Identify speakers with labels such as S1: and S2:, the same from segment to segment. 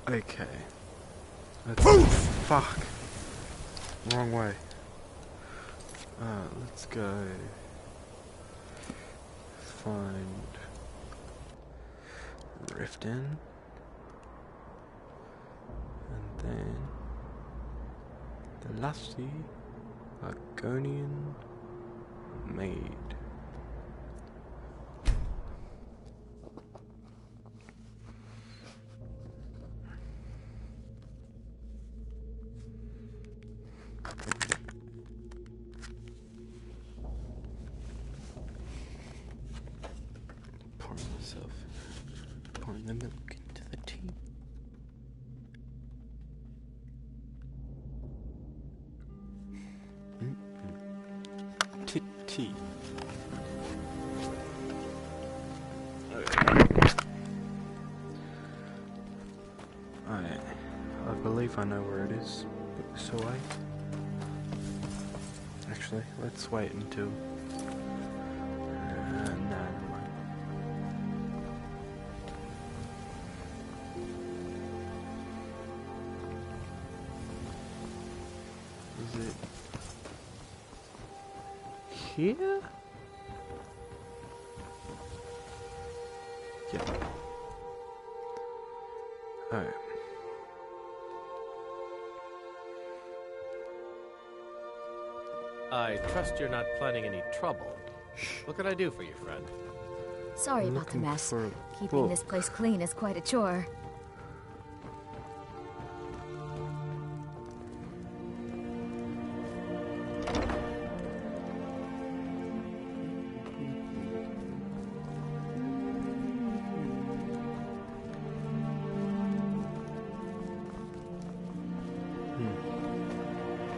S1: Okay. Fuck. Wrong way. Let's go. Find Riften. And then the lusty argonian maid. Pouring the milk into the tea. Tea. I believe I know where it is. Put this away. Actually, let's wait until. No, never mind. Is it here? Yeah. Alright.
S2: I trust you're not planning any trouble. What can I do for you, friend?
S3: Sorry about the mess. Keeping this place clean is quite a chore.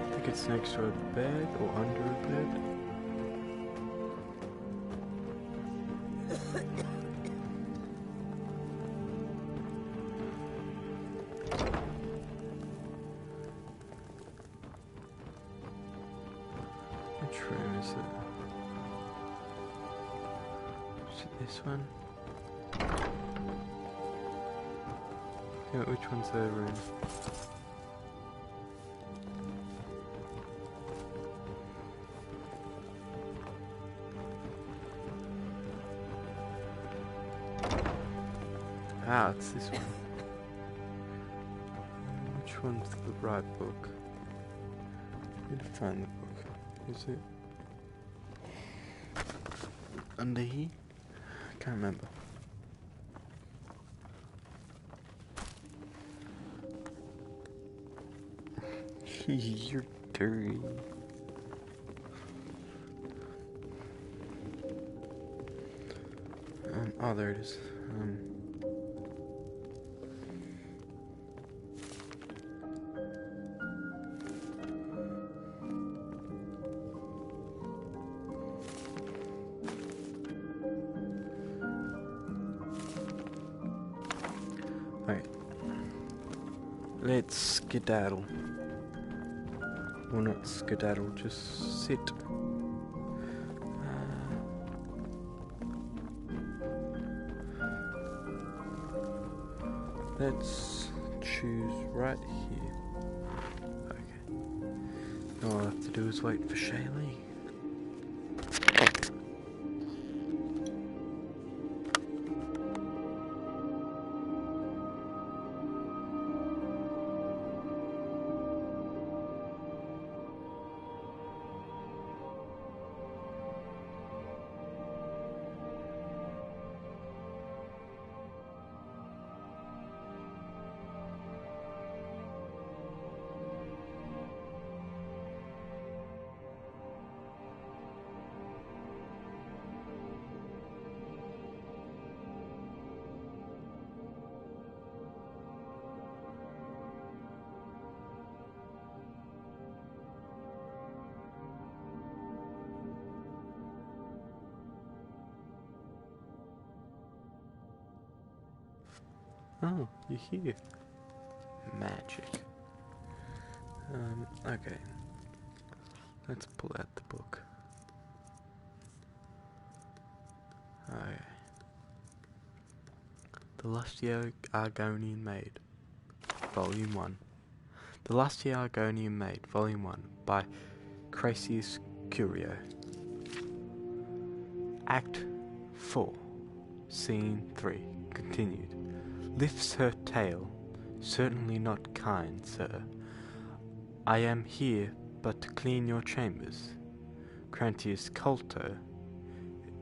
S1: I think it's next to a bed or under a bed. Which room is it? Is it this one? Yeah, which one's the room? Ah, it's this one. Which one's the right book? I need to find the book. Is it under here? I can't remember. You're dirty. Oh, there it is. Alright. Let's skedaddle. Well, not skedaddle, just sit. Let's choose right here. Okay. All I have to do is wait for Shaylee. Oh, you're here. Magic. Okay. Let's pull out the book. Okay. The lusty argonian maid. Volume 1. The Lusty Argonian Maid, Volume 1, by Crasius Curio. Act 4, Scene 3, continued. Lifts her tail. Certainly not kind, sir. I am here but to clean your chambers. Crantius Coulter.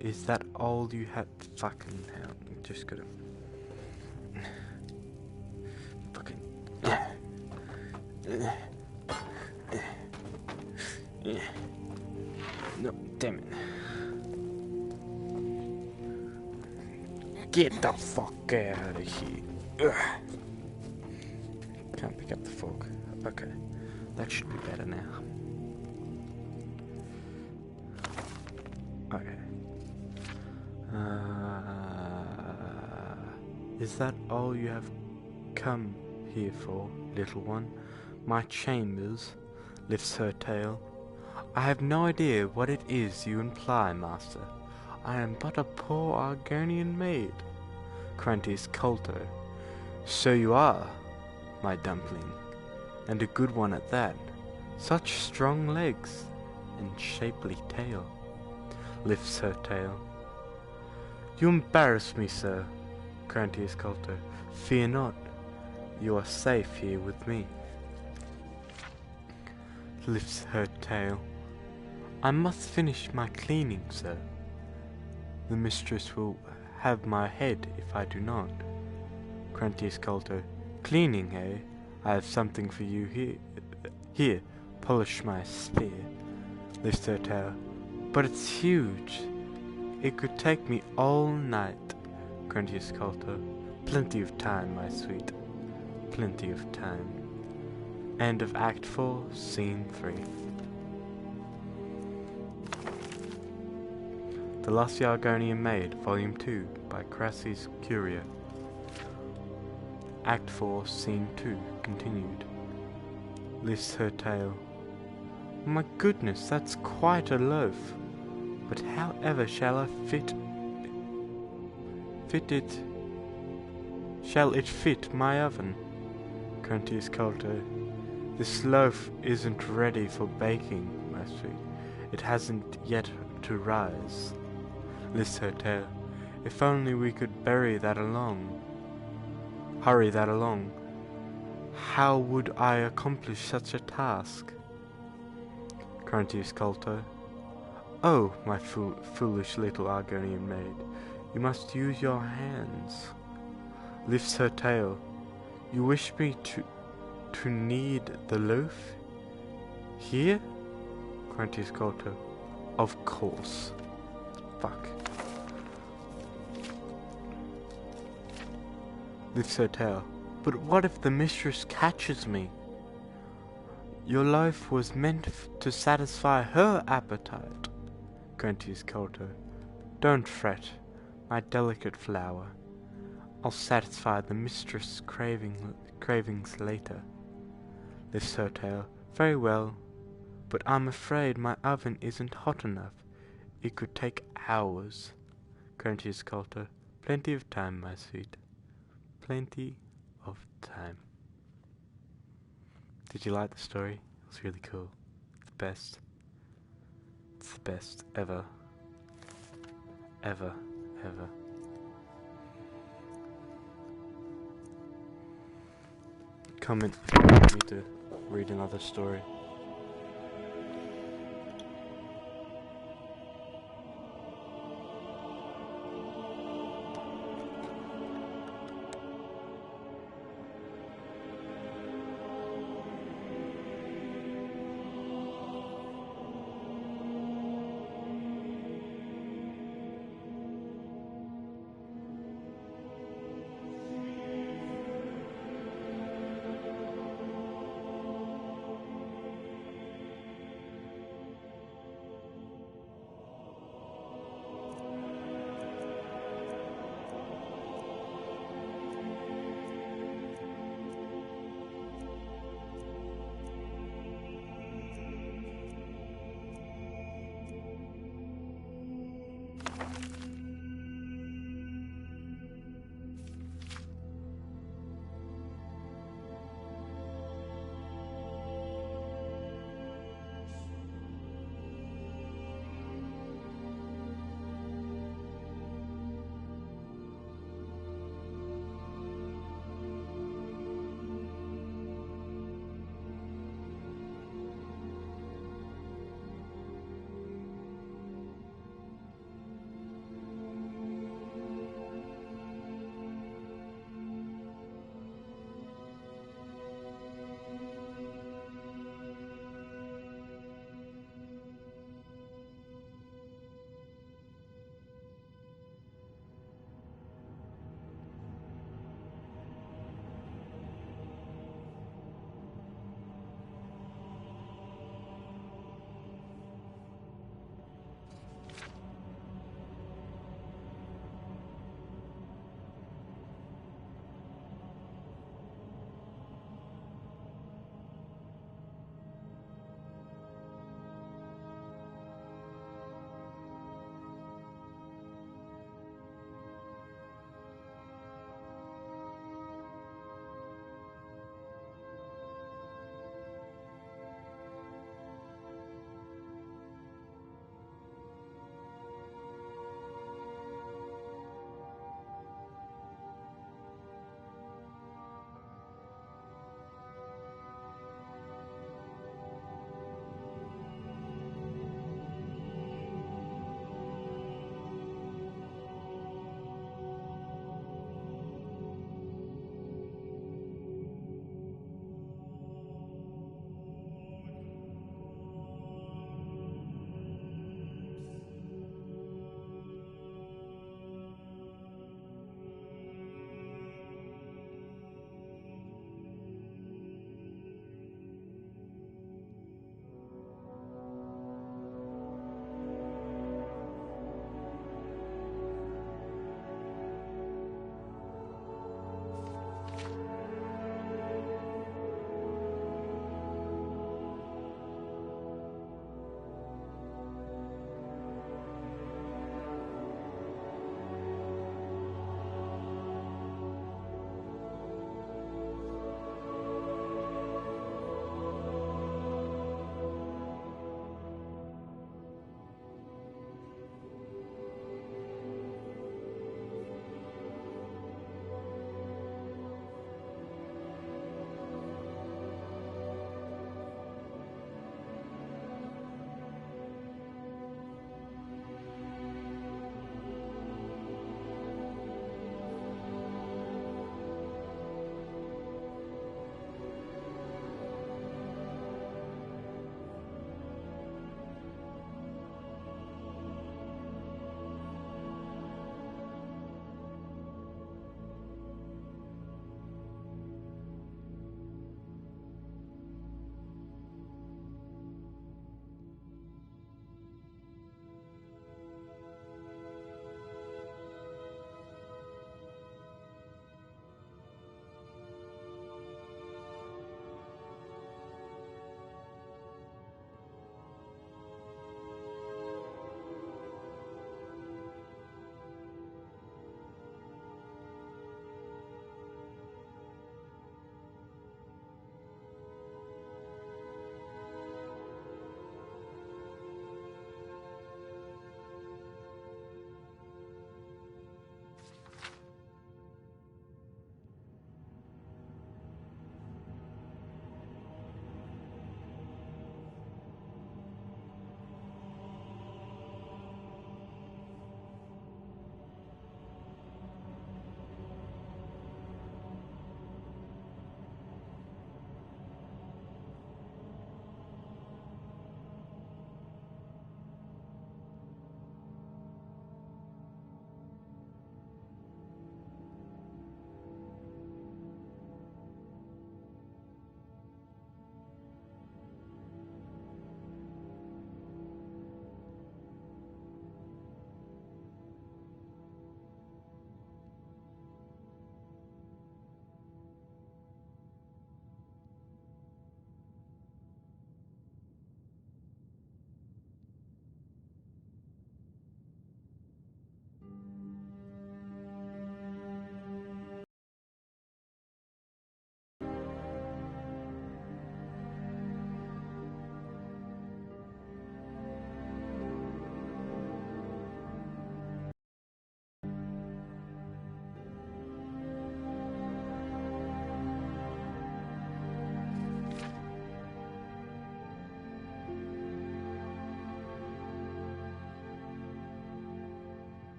S1: Is that all you have? Fucking hell. Just gotta. Fucking. No, damn it. Get the fuck out of here. Ugh. Can't pick up the fork. Okay. That should be better now. Okay. Is that all you have come here for, little one? My chambers? Lifts her tail. I have no idea what it is you imply, master. I am but a poor argonian maid. Crantius Coulter. So you are, my dumpling, and a good one at that. Such strong legs and shapely tail. Lifts her tail. You embarrass me, sir. Crantius Coulter. Fear not. You are safe here with me. Lifts her tail. I must finish my cleaning, sir. The mistress will have my head if I do not. Crantius Coulter. Cleaning, eh? I have something for you here. Here, polish my spear. Lifts her tail. But it's huge. It could take me all night. Crantius Coulter. Plenty of time, my sweet. Plenty of time. End of Act 4, Scene 3. The Lusty Argonian Maid, Volume 2, by Crasius Curio. Act 4, Scene 2, continued. Lifts her tail. My goodness, that's quite a loaf. But however shall I fit it? Shall it fit my oven? Crantius Coulter. This loaf isn't ready for baking, my sweet. It hasn't yet to rise. Lifts her tail. If only we could hurry that along. How would I accomplish such a task? Crantius Coulter. Oh, my foolish little Argonian maid, you must use your hands. Lifts her tail. You wish me to knead the loaf? Here? Crantius Coulter. Of course. Fuck. Lifts her tail. But what if the mistress catches me? Your loaf was meant to satisfy her appetite. Crantius Coulter. Don't fret, my delicate flower. I'll satisfy the mistress' cravings later. Lifts her tail. Very well, but I'm afraid my oven isn't hot enough. It could take hours. Crantius Coulter. Plenty of time, my sweet. Plenty of time. Did you like the story? It was really cool. It's the best. It's the best ever. Ever. Ever. Comment if you want me to read another story.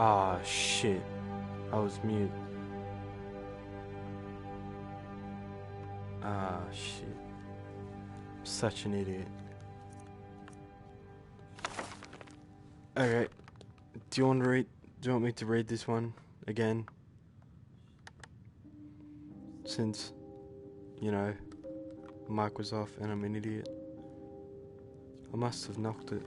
S1: Ah, shit. I was mute. Ah, shit. I'm such an idiot. Okay. Do you want me to read this one again? Since, you know, mic was off and I'm an idiot. I must have knocked it.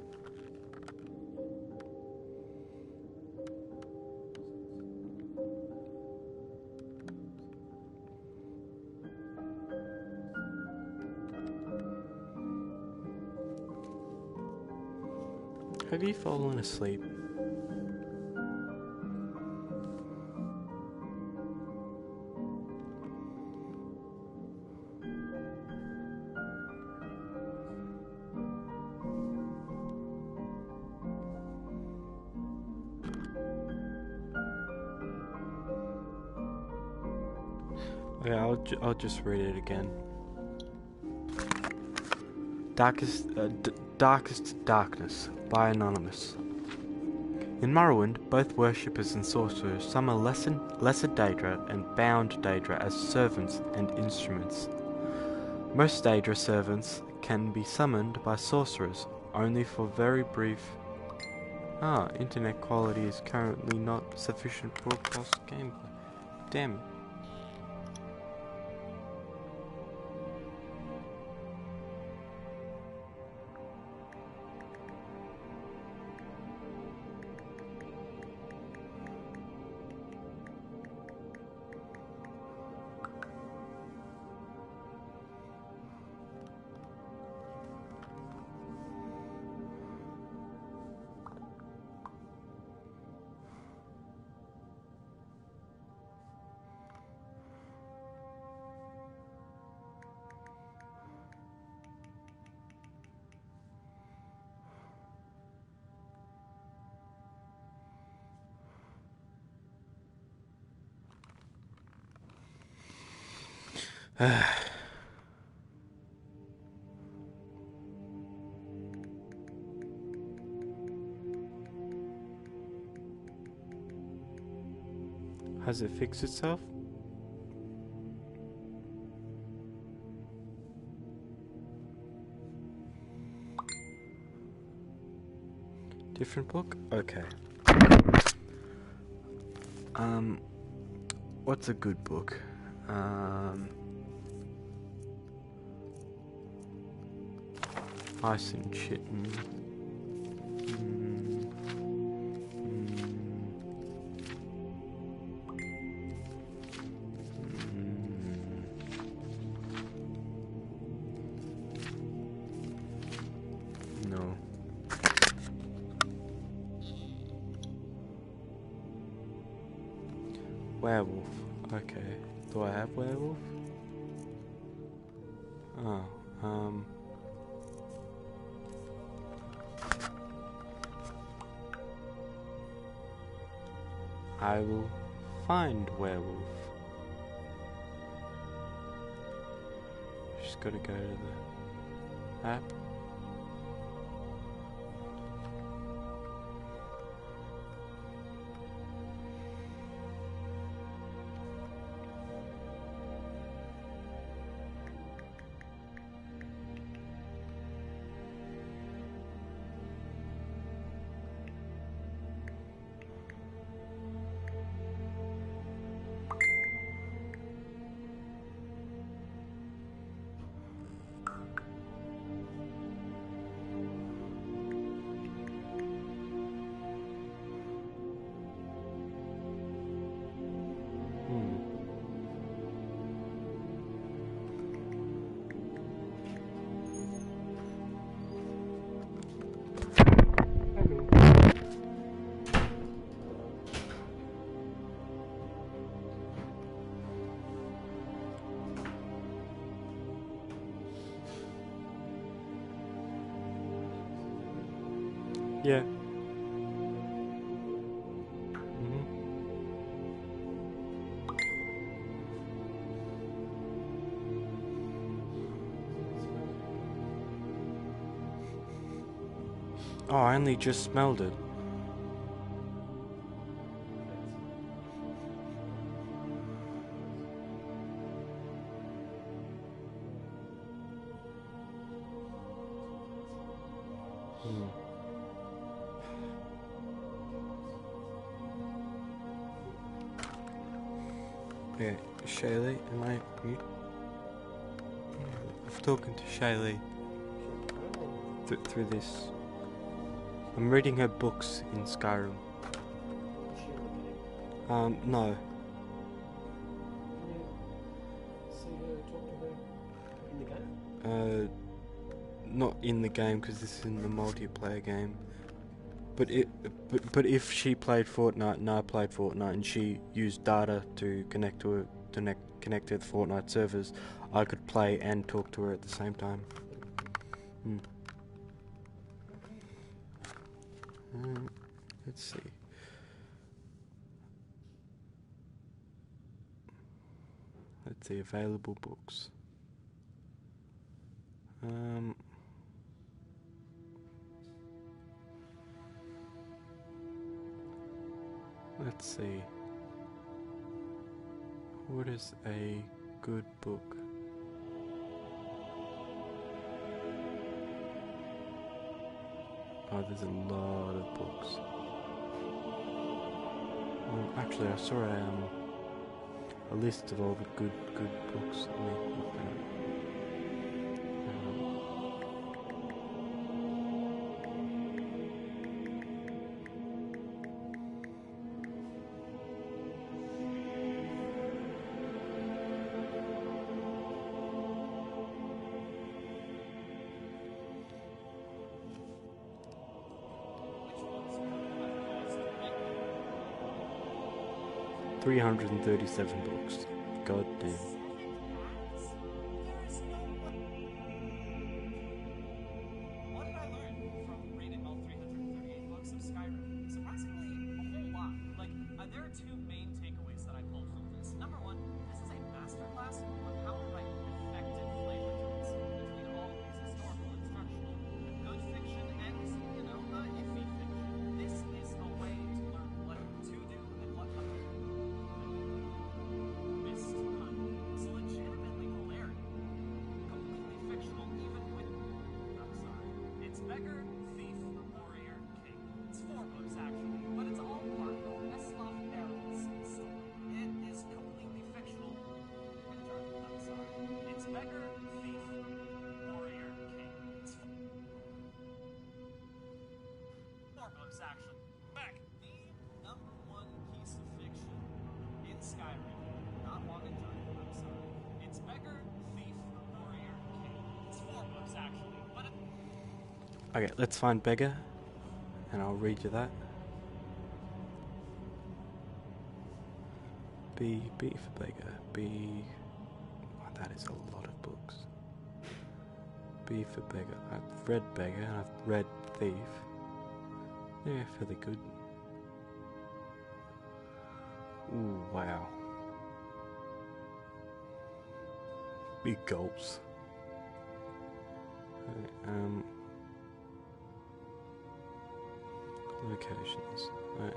S1: Have you fallen asleep? Okay, I'll just read it again. Darkest Darkness by Anonymous. In Morrowind, both worshippers and sorcerers summon lesser Daedra and bound Daedra as servants and instruments. Most Daedra servants can be summoned by sorcerers only for very brief... internet quality is currently not sufficient for broadcast gameplay. Damn it. Has it fixed itself? Different book? Okay. What's a good book? Ice and Chitten. No. Werewolf. Okay. Do I have werewolf? Oh, I will find werewolf. Just gotta go to the app. Yeah. Oh, I only just smelled it. Hmm. Okay, Shaylee, am I mute? I'm talking to Shaylee through this. I'm reading her books in Skyrim. No. Not in the game because this is in the multiplayer game. But if she played Fortnite and I played Fortnite and she used data to connect to the Fortnite servers, I could play and talk to her at the same time. Let's see. Let's see available books. Let's see. What is a good book? Oh, there's a lot of books. Well, actually, I saw a list of all the good books. Let me look at it. 337 books. God damn.
S4: What did I learn from reading all 338 books of Skyrim? Surprisingly, a whole lot. Like, there are two main takeaways that I pulled from this. Number one, this is a masterclass on how to write effective flavor text between all of these historical, instructional, good fiction and, iffy fiction. This is a way to learn what to do and what not to do. Mist Hunt is legitimately hilarious. Completely fictional, even with... I'm sorry. It's Beggar, Thief, Warrior, King. It's 4 books, actually, but it's all part of Eslov Aaron's story. It is completely fictional. I'm sorry. It's Beggar, Thief, Warrior, King. It's 4 books, actually. Back. The number 1 piece of fiction in Skyrim. Not long and dark, I'm sorry. It's Beggar, Thief, Warrior, King. It's 4 books, actually, but it...
S1: Okay, let's find Beggar, and I'll read you that. B for Beggar. B. Oh, that is a lot of books. B for Beggar. I've read Beggar, and I've read Thief. They're fairly good. Ooh, wow. Big gulps. Okay, locations. Right.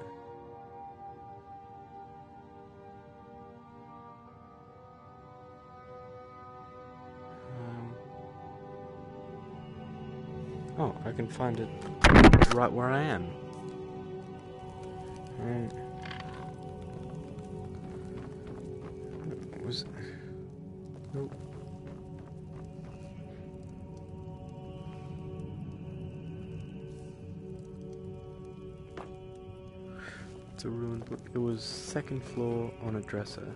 S1: Oh, I can find it right where I am. Was nope. It's a ruined book. It was 2nd floor on a dresser.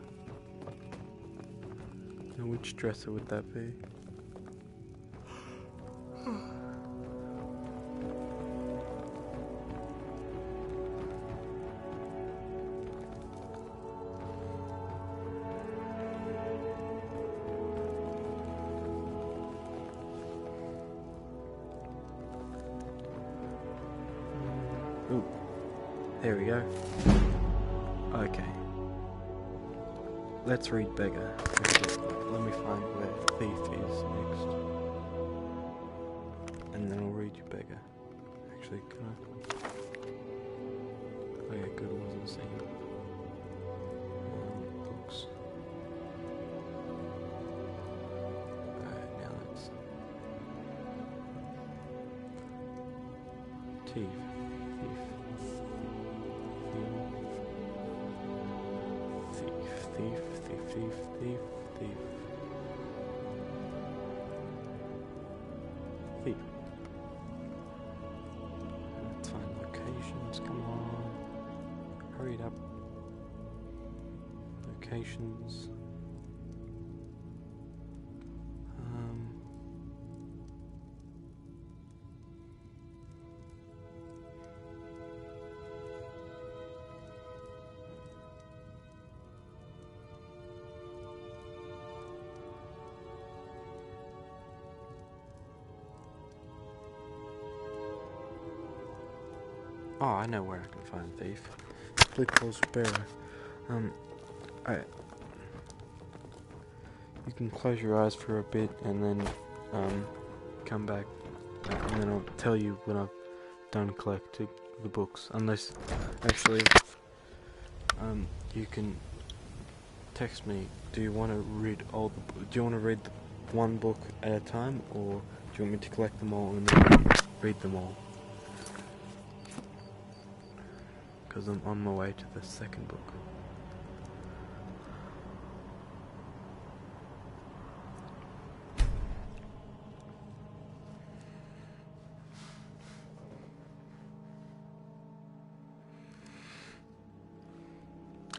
S1: Now which dresser would that be? Ooh, there we go. Okay. Let's read Beggar. Let me find where Thief is next. And then I'll read you Beggar. Actually, can I? Oh yeah, good, I wasn't seeing it. Books. Alright, now let's... Thief. Thief. Let's find locations, come on. Hurry it up. Locations. Oh, I know where I can find a thief. Flickles bearer. Alright. You can close your eyes for a bit and then, come back. And then I'll tell you when I've done collecting the books. Unless, actually, you can text me. Do you want to read all the, do you want to read one book at a time? Or do you want me to collect them all and then read them all? Because I'm on my way to the second book.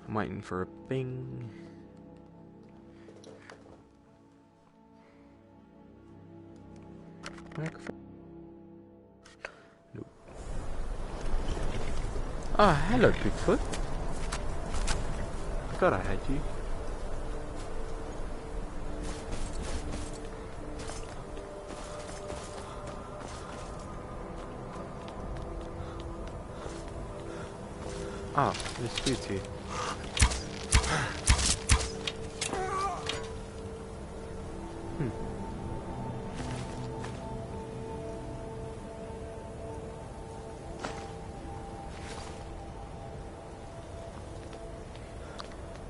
S1: I'm waiting for a bing. Microphone. Nope. Oh, hello, Bigfoot. I thought I had you. Ah, there's dudes here.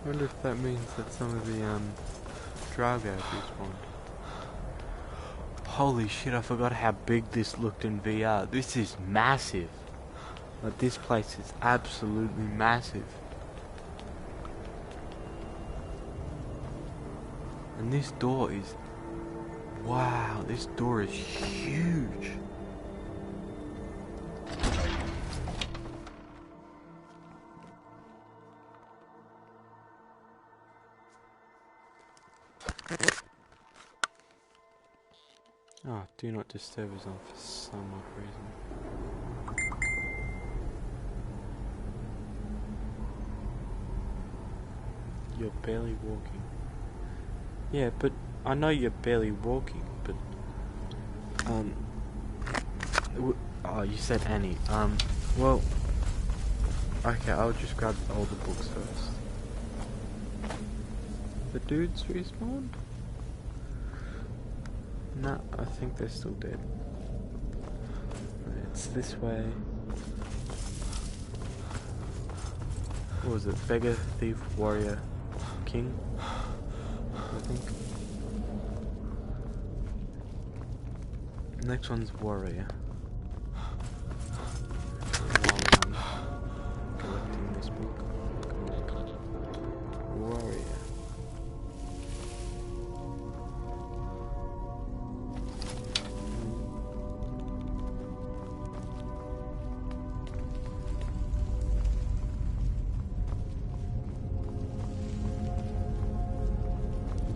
S1: I wonder if that means that some of the Draugr respawned. Holy shit, I forgot how big this looked in VR. This is massive. Like, this place is absolutely massive. And this door is... wow, this door is huge. Oh, do not disturb is on for some odd reason. You're barely walking. Yeah, but I know you're barely walking, but oh, you said Annie. Well, okay, I'll just grab all the books first. The dudes respawned? Nah, I think they're still dead. It's this way. What was it? Beggar, thief, warrior, king? I think. Next one's warrior. While I'm collecting this book. Warrior.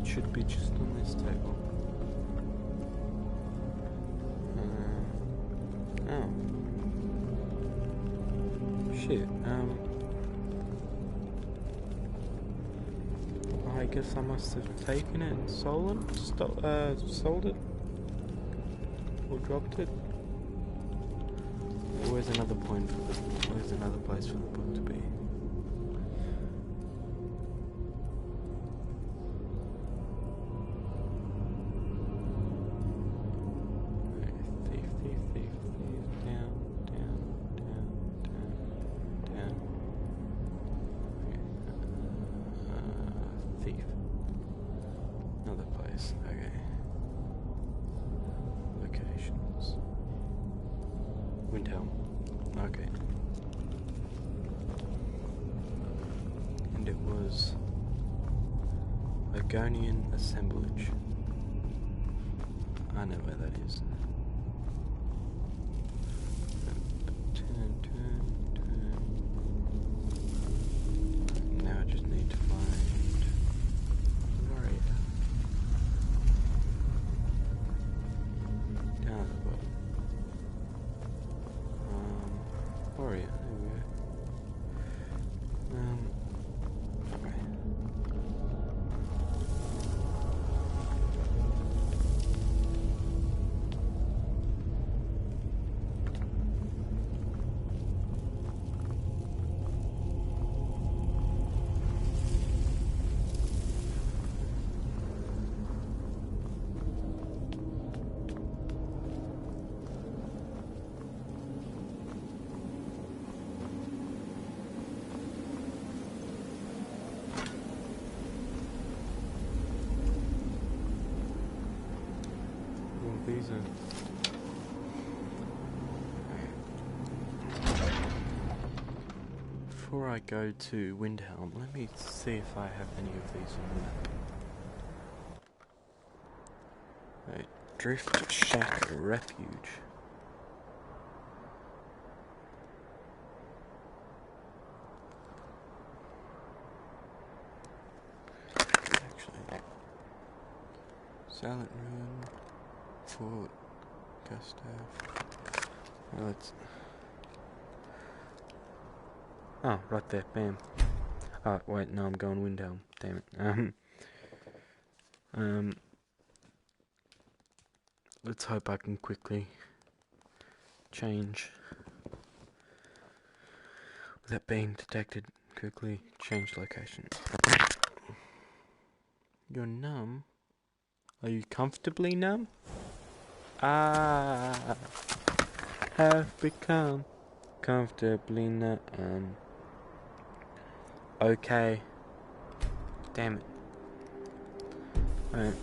S1: Should be just on this table. Oh. Shit, I guess I must have taken it and sold it? Or dropped it? Where's another point for the, where's another place for the book to be? Windhelm. Okay. And it was Argonian assemblage. I know where that is. Turn. Now I just need to find Warrior. Down at the bottom. Warrior, there we go. Okay. These are... Before I go to Windhelm, let me see if I have any of these on the map. Right, Drift Shack Refuge. Actually, Silent Room. Fort Gustav. Well, let's. Oh, right there, bam. Oh, wait, no, I'm going Windhelm. Damn it. Let's hope I can quickly change without being detected. Quickly change location. You're numb? Are you comfortably numb? I have become comfortably numb. Okay. Damn it. Alright.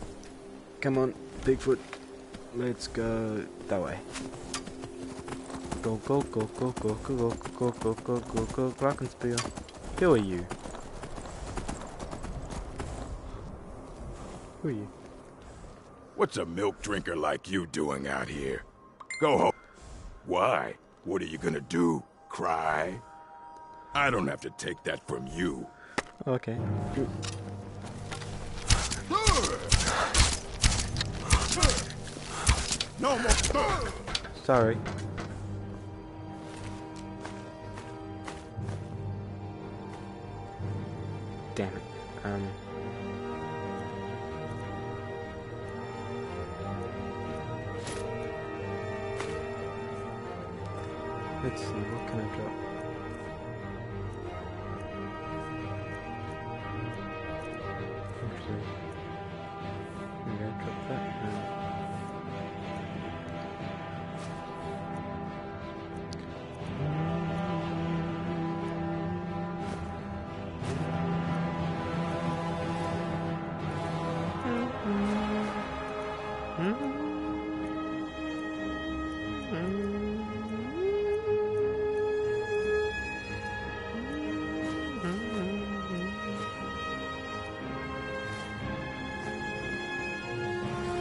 S1: Come on, Bigfoot. Let's go that way. Go, go, go, go, go, go, go, go, go, go, go, go, Glockenspiel. Who are you? Who are you?
S5: What's a milk drinker like you doing out here? Go home. Why? What are you gonna do? Cry? I don't have to take that from you.
S1: Okay.
S5: No more.
S1: Sorry. Damn it. Let's see, what can I drop? Actually, maybe I drop that now.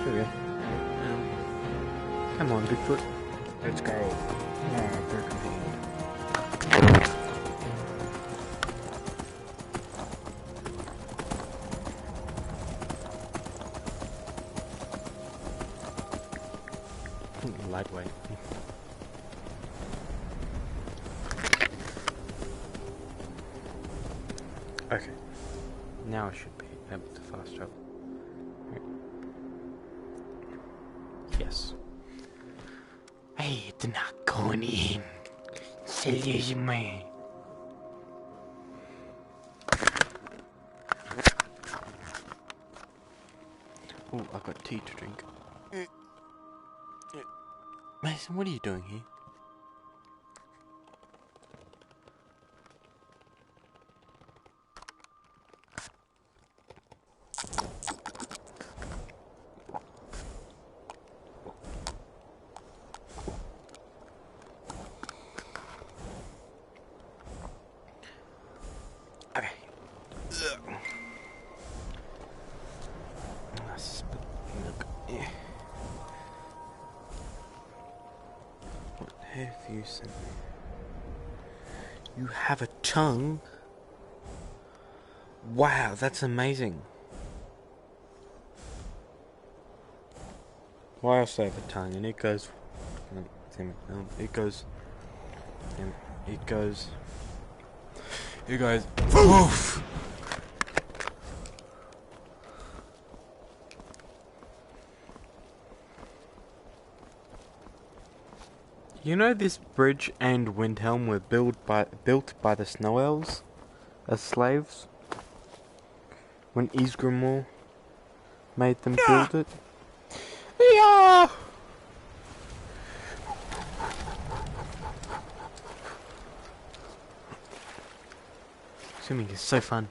S1: There we go. Come on, Bigfoot. Let's go. Oh, broken hand. Lightweight. Okay. Now I should be able to fast travel. Right. Yes. Hey, it's not going in. Excuse me. Oh, I got tea to drink. Mason, what are you doing here? have you sent me? You have a tongue? Wow, that's amazing. Well, I also have a tongue, and it goes... Damn it, no, it goes... Damn it, it goes... It goes... Oof! You know this bridge and Windhelm were built by the Snow Elves as slaves? When Ysgramor made them build it? Yeah! Swimming is so fun.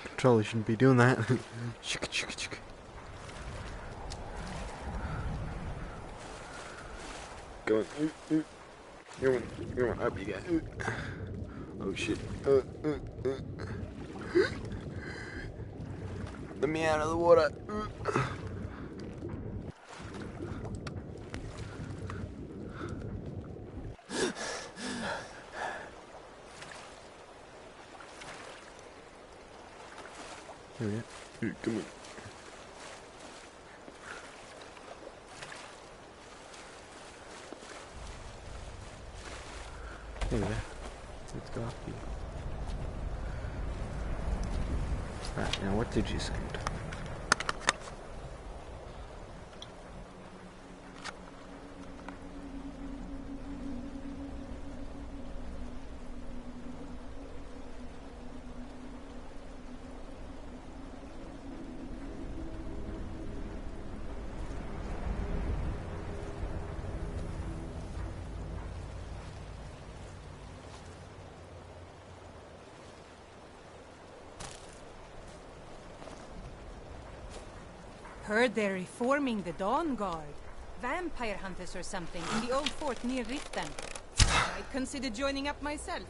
S1: Controller shouldn't be doing that. Chicka chicka chicka. Go on. Come on, up you go. Oh shit. Let me out of the water. Here we are. Here, come on. There we go. Let's go up here. Right, now what did you send?
S6: Heard they're reforming the Dawn Guard. Vampire hunters or something in the old fort near Ritten. I'd consider joining up myself.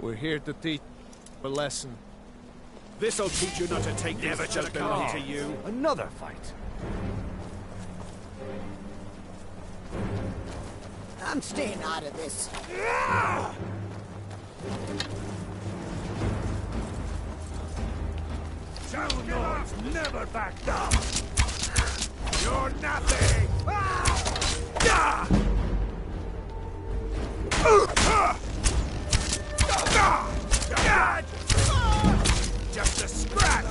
S7: We're here to teach a lesson.
S8: This'll teach you not to take never just belong to you.
S7: Another fight.
S9: I'm staying out of this.
S8: Town Lords never back down. You're nothing. Just a scratch.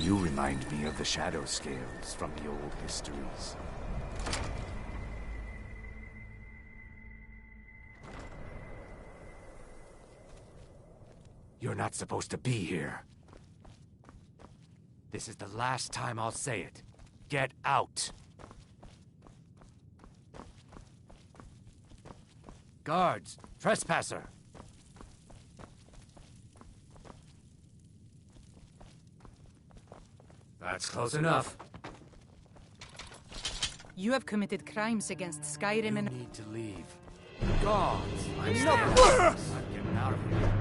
S10: You remind me of the shadow scales from the old histories. You're not supposed to be here. This is the last time I'll say it. Get out! Guards! Trespasser! That's close enough.
S6: You have committed crimes against Skyrim and...
S10: You need to leave. Gods! I'm getting out of here.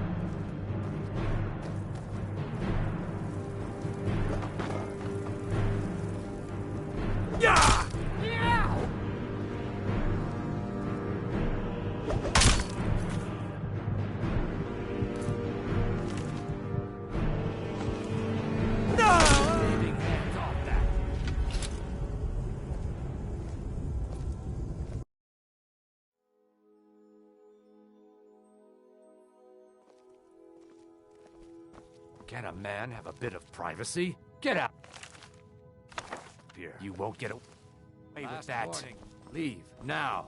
S8: Yeah!
S10: Can a man have a bit of privacy? Get out! Here, you won't get away with that. Warning. Leave, now!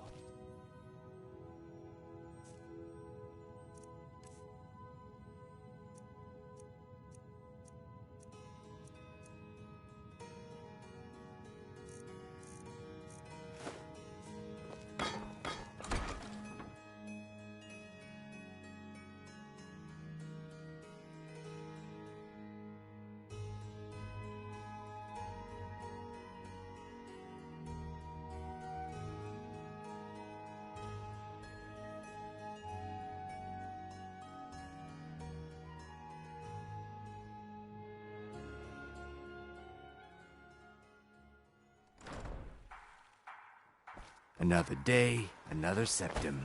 S10: Another day, another septim.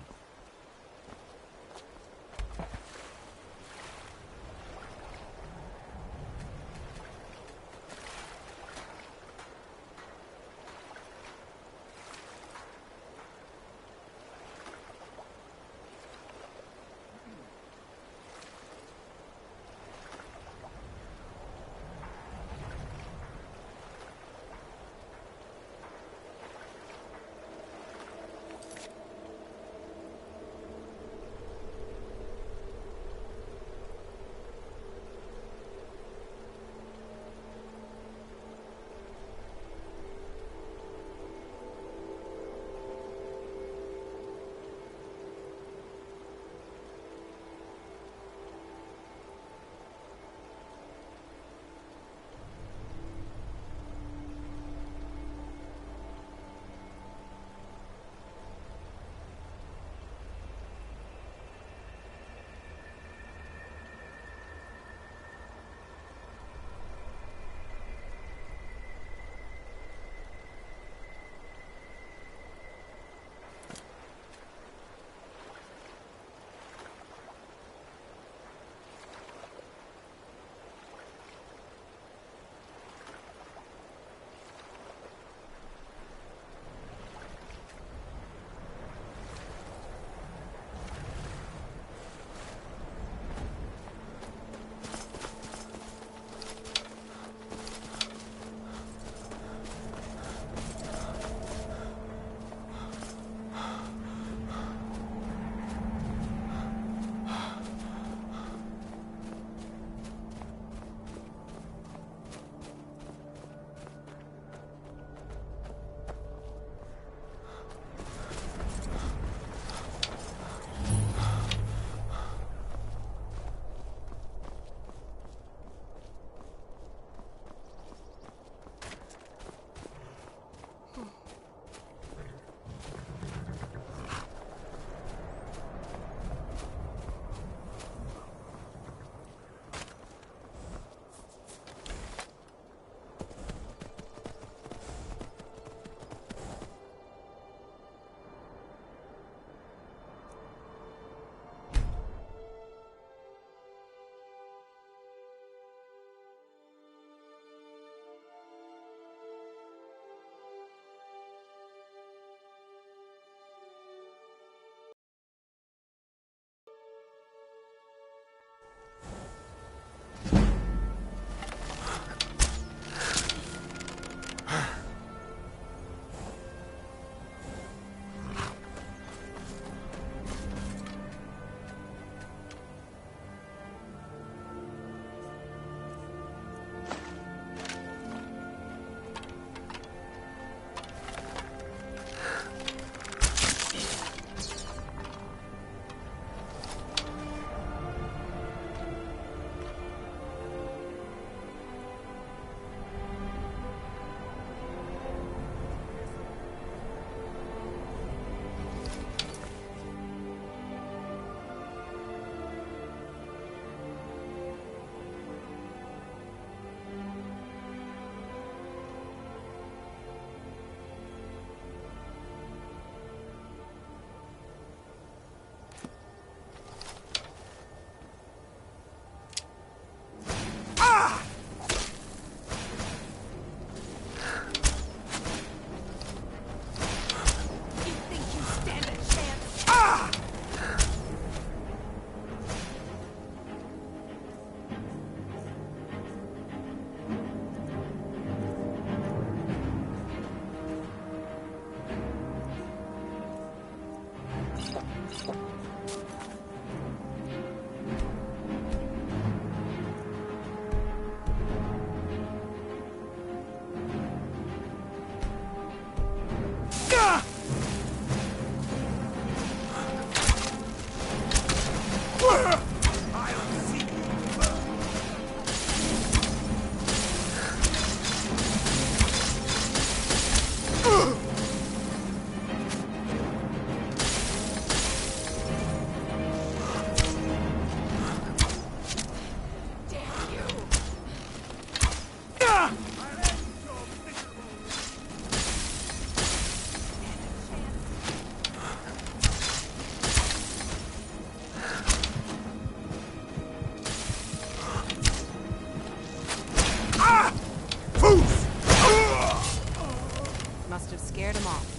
S6: Must have scared him off.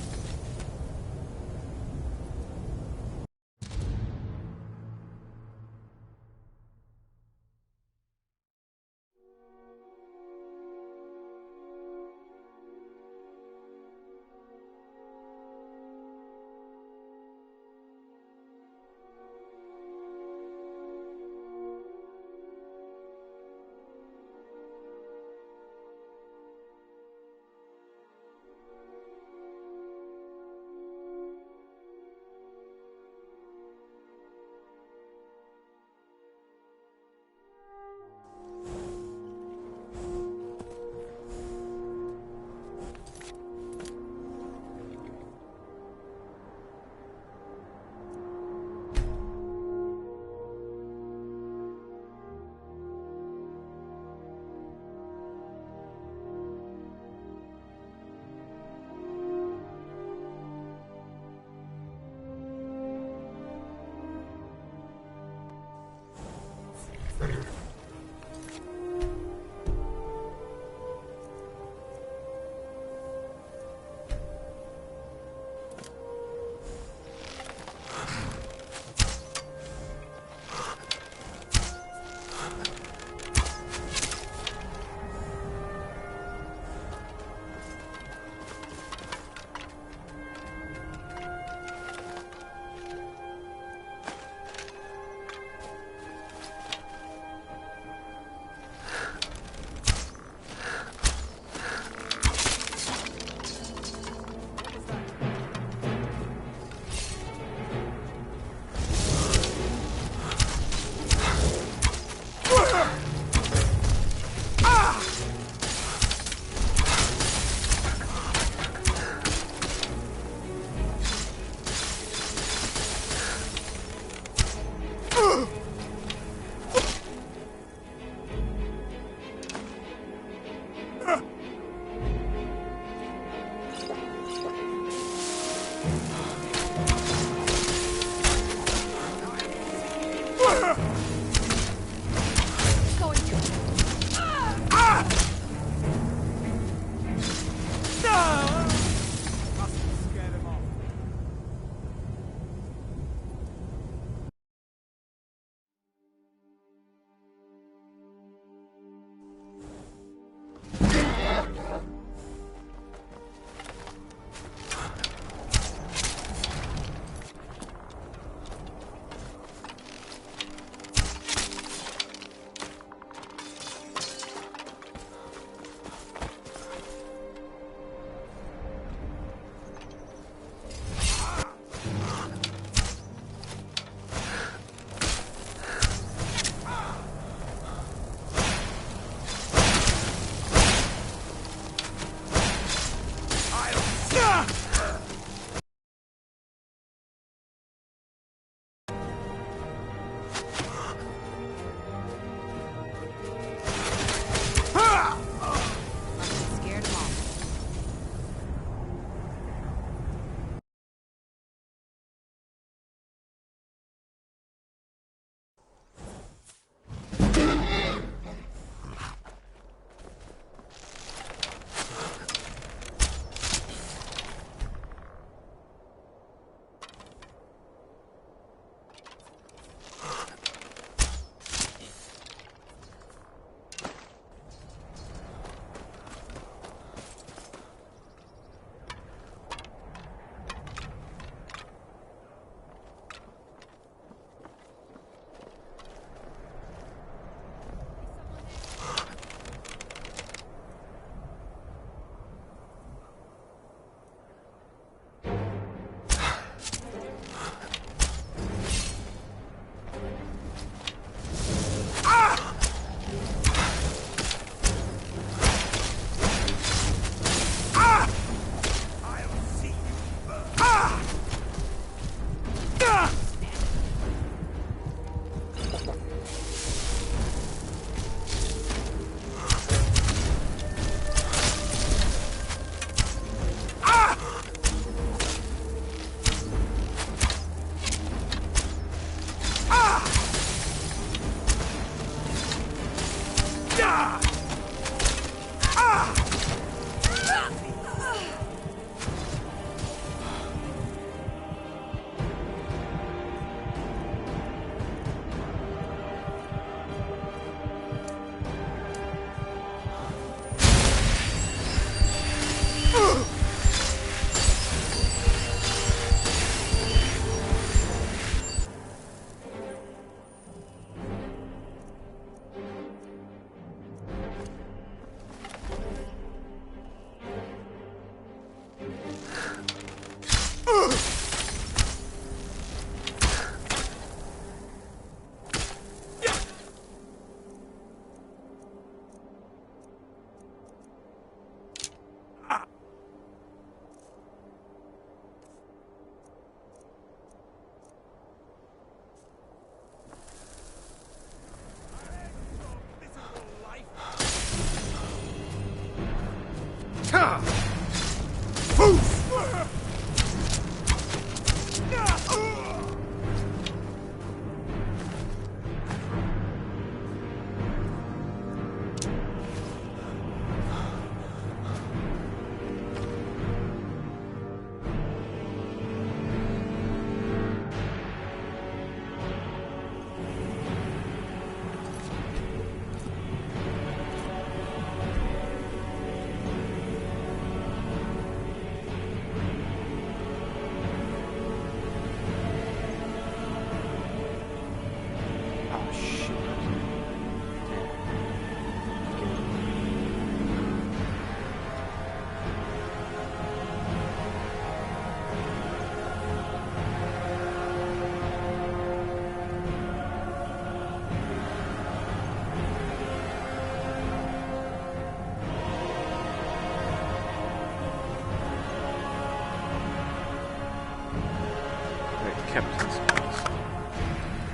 S1: Captain's quarters.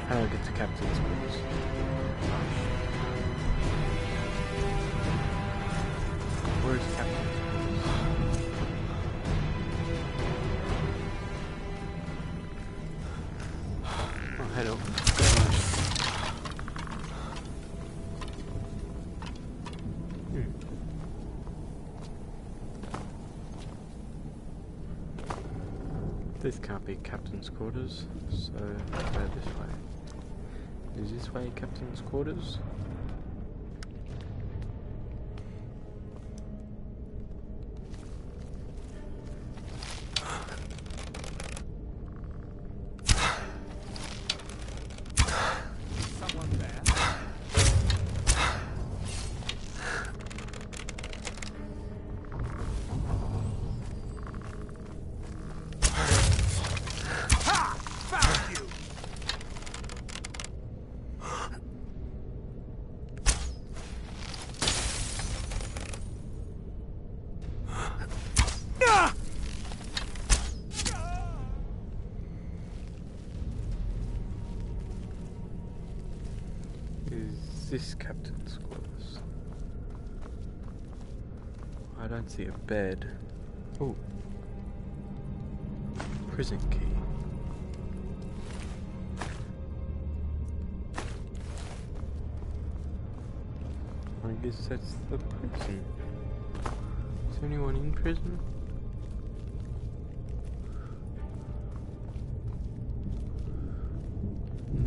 S1: How do I get to Captain's quarters? Where's Captain's quarters? Oh, hello. This can't be Captain's quarters, so go this way. Is this way Captain's quarters?
S10: Someone there?
S1: Is this Captain's quarters? I don't see a bed. Oh. Prison key. I guess that's the prison. Is anyone in prison?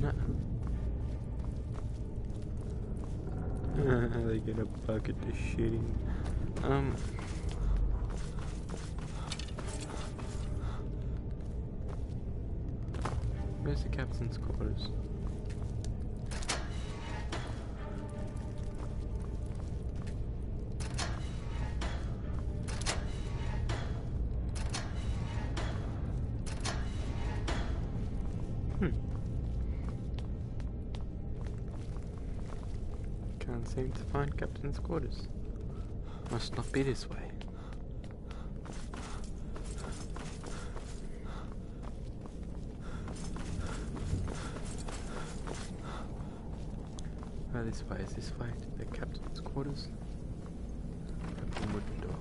S1: No. They get a bucket to shitting. Where's the captain's quarters? Can't seem to find Captain's quarters. Must not be this way. Oh, this way, is this way to the Captain's quarters? Open wooden door.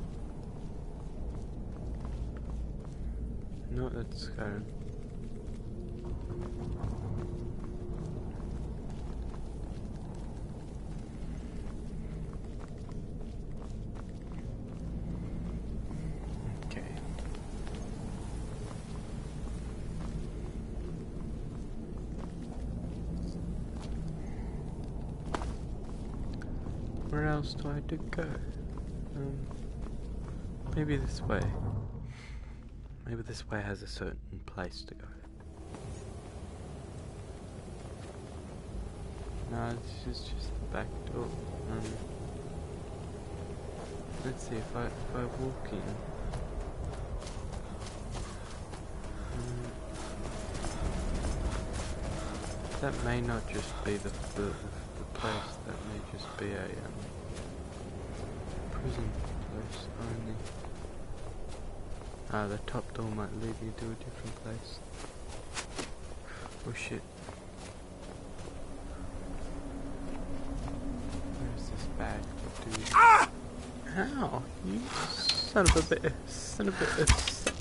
S1: No, that's Skyrim. Where else do I have to go? Maybe this way. Maybe this way has a certain place to go. No, this is just the back door. Let's see if I walk in. That may not just be the place. That may just be a prison place only. Ah, the top door might lead me to a different place. Oh shit. Where's this bag? What do you... Ah! Ow! You Son of a bitch. Son of a bitch.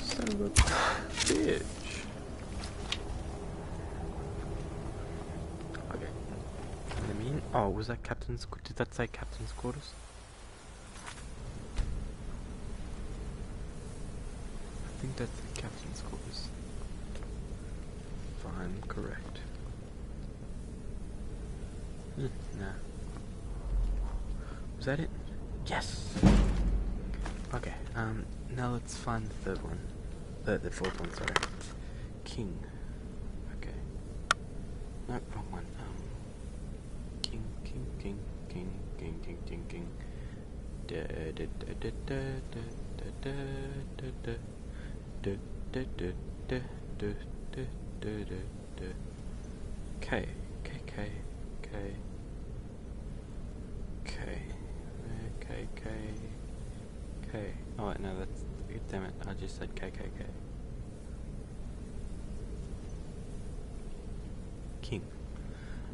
S1: Son of a bitch. Okay. Let me in. Oh, was that Captain's... Did that say Captain's Quarters? I think that's the Captain's Quarters. If I'm correct. Nah. Was that it? Yes! Okay, now let's find the third one. The fourth one, sorry. King. Okay. No, wrong one. King. Da da da da da da da da da da da da da da da da. K. Oh wait, no, that's... Damn it, I just said KKK. King.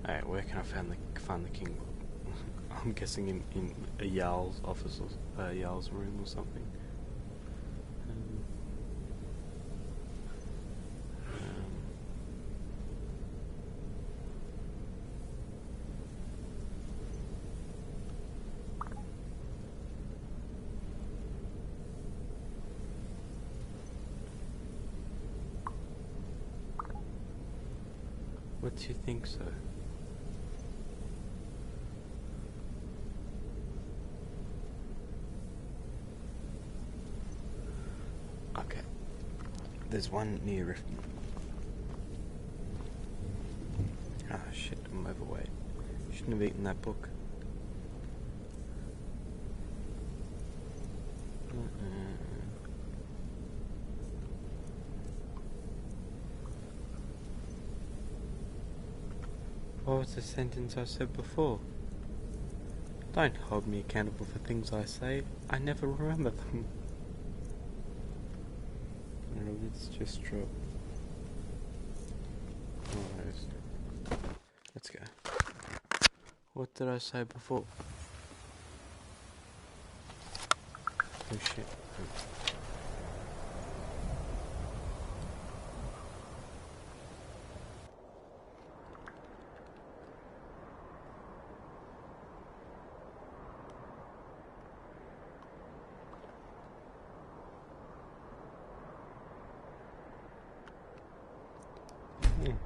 S1: Alright, where can I find the king? I'm guessing in a Jarl's office or Jarl's room or something. What do you think, so? Okay. There's one near Riften. Ah, shit, I'm overweight. Shouldn't have eaten that book. What was the sentence I said before? Don't hold me accountable for things I say. I never remember them. No, let's just drop. Almost. Let's go. What did I say before? Oh shit.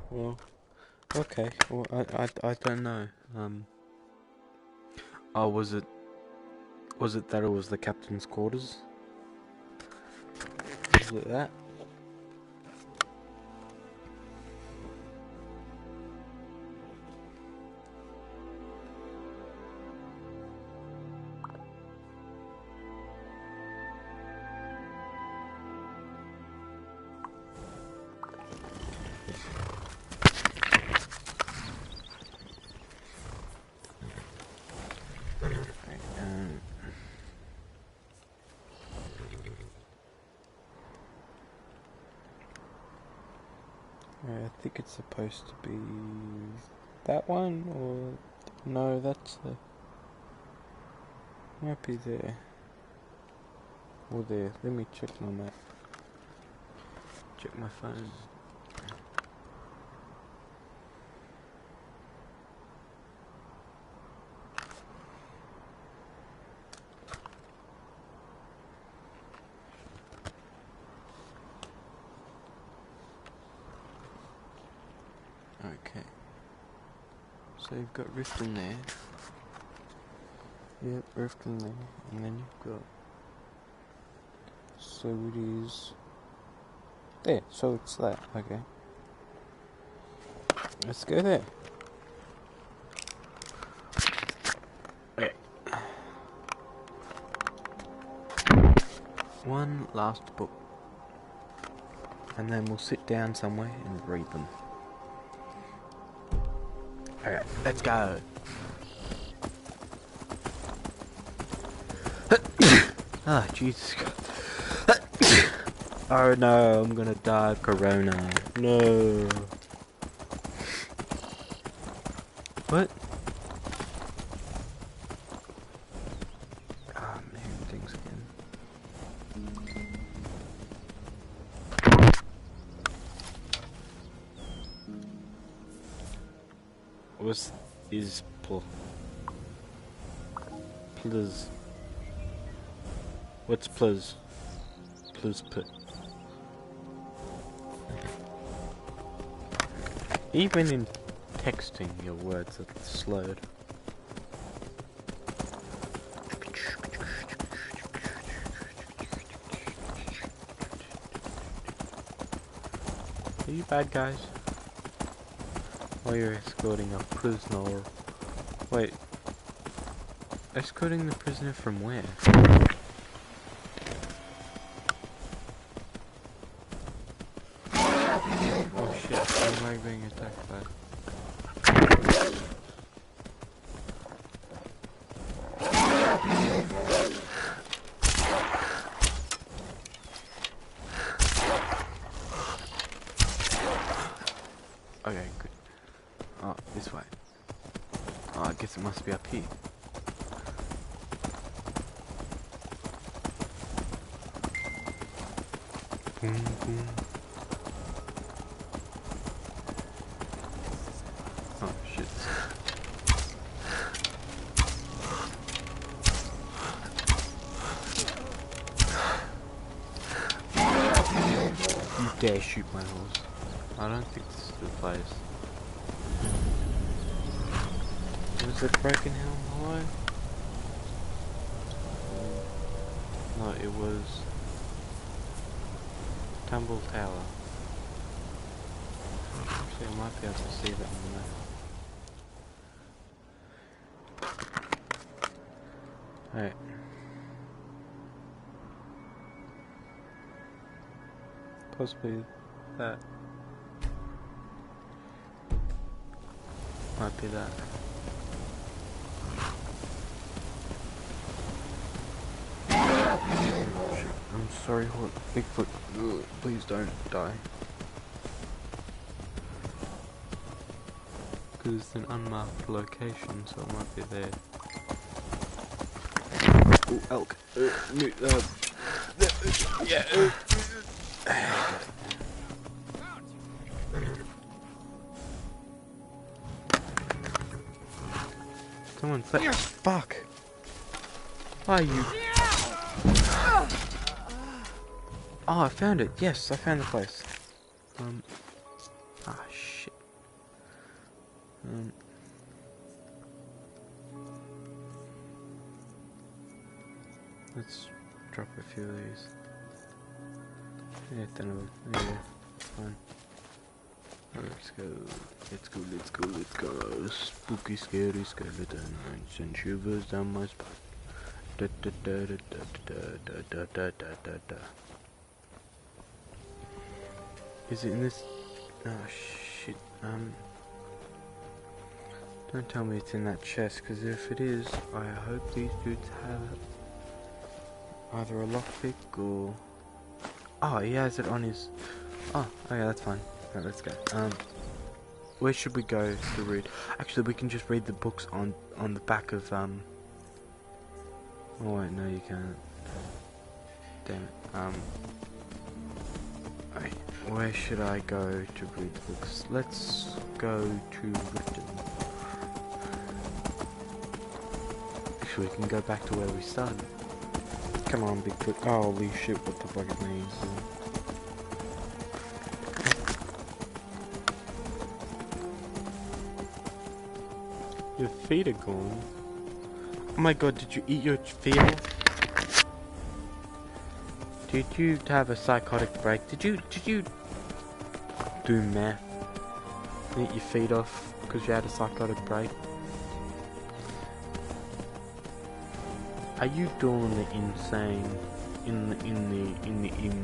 S1: Well, okay. Well, I don't know. Oh, was it that it was the captain's quarters? Was it that? I think it's supposed to be that one, or no, that's might be there or there. Let me check my map. Check my phone. Okay, so you've got Riften there. Yep, Riften there, and then you've got. So it is there. So it's that. Okay, let's go there. Okay. One last book, and then we'll sit down somewhere and read them. Okay, let's go. Ah, Jesus Christ. Oh no, I'm gonna die of corona. No. What? Oh man, is plus? What's plus? Plus put. Even in texting, your words are slurred. Are you bad guys? While you're escorting a prisoner. Wait. Escorting the prisoner from where? Oh shit, am I being attacked by? Okay, good. Oh, this way. Oh, I guess it must be up here. Boom, boom. Oh, shit. You dare shoot my horse. I don't think this is the place. Was it Broken Helm Hollow? No, it was Tumble Tower. Actually, I might be able to see that on the map. Alright. Possibly that. Might be that. I'm sorry, Bigfoot. Ugh, please don't die. Because it's an unmarked location, so it might be there. Oh, elk. Yeah. Someone said, fuck. Why are you? Oh, I found it. Yes, I found the place. Ah, shit. Let's drop a few of these. Yeah, then yeah, fine. Let's go. Let's go. Let's go. Let's go. Spooky, scary skeleton and shivers down my spine. Da da da da da da da da da da da. Is it in this? Oh shit. Don't tell me it's in that chest, because if it is, I hope these dudes have either a lockpick or. Oh, he has it on his. Oh, okay, that's fine. Right, let's go. Where should we go to read? Actually, we can just read the books on the back of Oh wait, no, you can't. Damn it. Wait, where should I go to read the books? Let's go to Written. Actually, we can go back to where we started. Come on, Bigfoot. Oh, holy shit! What the fuck it means? Your feet are gone. Oh my god, did you eat your feet off? Did you have a psychotic break? Did you do meth? Eat your feet off because you had a psychotic break? Are you doing the insane in the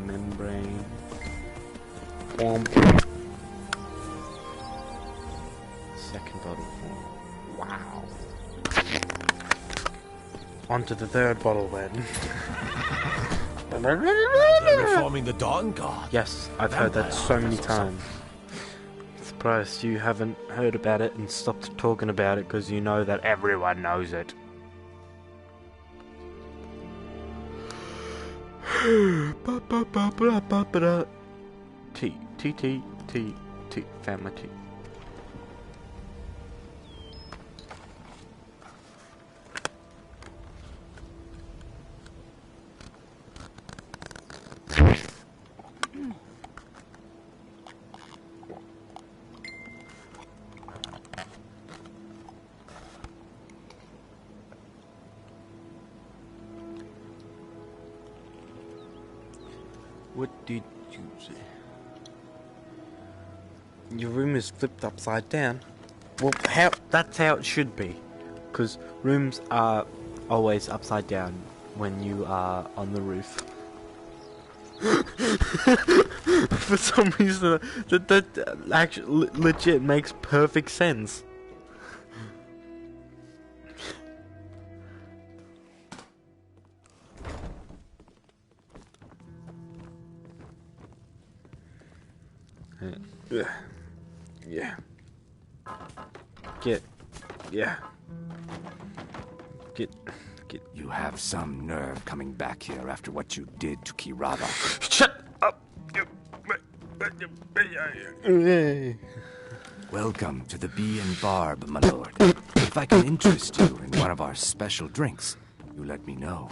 S1: membrane? Second bottle. Wow. On to the third bottle then.
S8: They're reforming the Dawn Guard.
S1: Yes, I've heard that so many times. Surprised you haven't heard about it and stopped talking about it because you know that everyone knows it. Tea, found my tea. What did you say? Your room is flipped upside down. Well, that's how it should be. Because rooms are always upside down when you are on the roof. For some reason, that actually legit makes perfect sense. Yeah. Get.
S10: You have some nerve coming back here after what you did to Kirava.
S1: Shut up!
S10: Welcome to the Bee and Barb, my lord. If I can interest you in one of our special drinks, you let me know.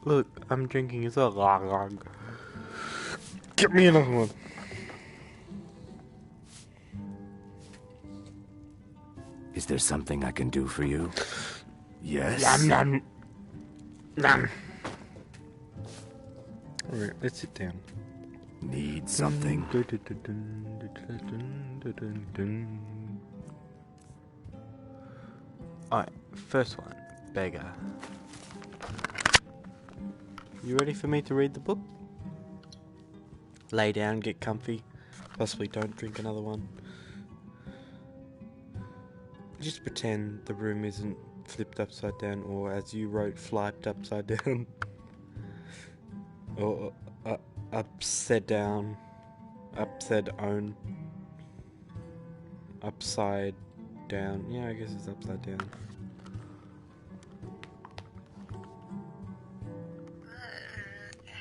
S1: Look, I'm drinking as well. Get me another one.
S10: Is there something I can do for you? Yes?
S1: Nom. Alright, let's sit down.
S10: Need something?
S1: Alright, first one. Beggar. You ready for me to read the book? Lay down, get comfy. Possibly don't drink another one. Just pretend the room isn't flipped upside down, or as you wrote, flipped upside down. Or upside down. Upside down. Upside down. Yeah, I guess it's upside down.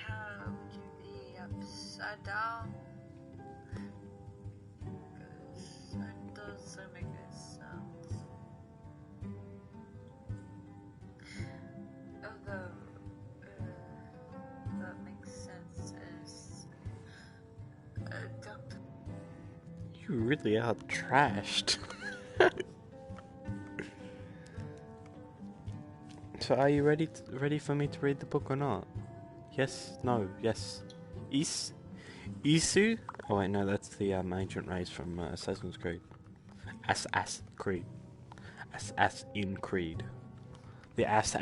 S11: How would you be upside down? Because it doesn't make any sense. Although, that makes sense is
S1: You really are trashed. So are you ready for me to read the book or not? Yes, no, yes. Isu? Oh wait, no, that's the ancient race from Assassin's Creed. Creed. Ass in Creed. The ass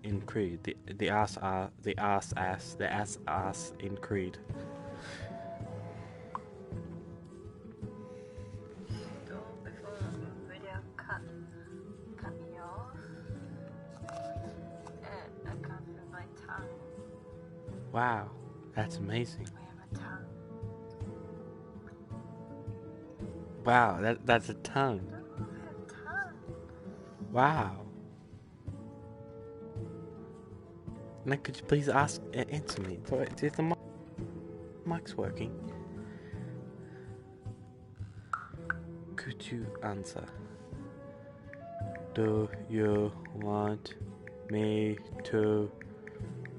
S1: in Creed. The ass in Creed.
S11: before the video cut me off, and I can't feel my tongue.
S1: Wow, that's amazing.
S11: I have a tongue.
S1: Wow, that's a tongue.
S11: I have a tongue.
S1: Wow. Now, could you please answer me? Is the mic's working? Could you answer? Do you want me to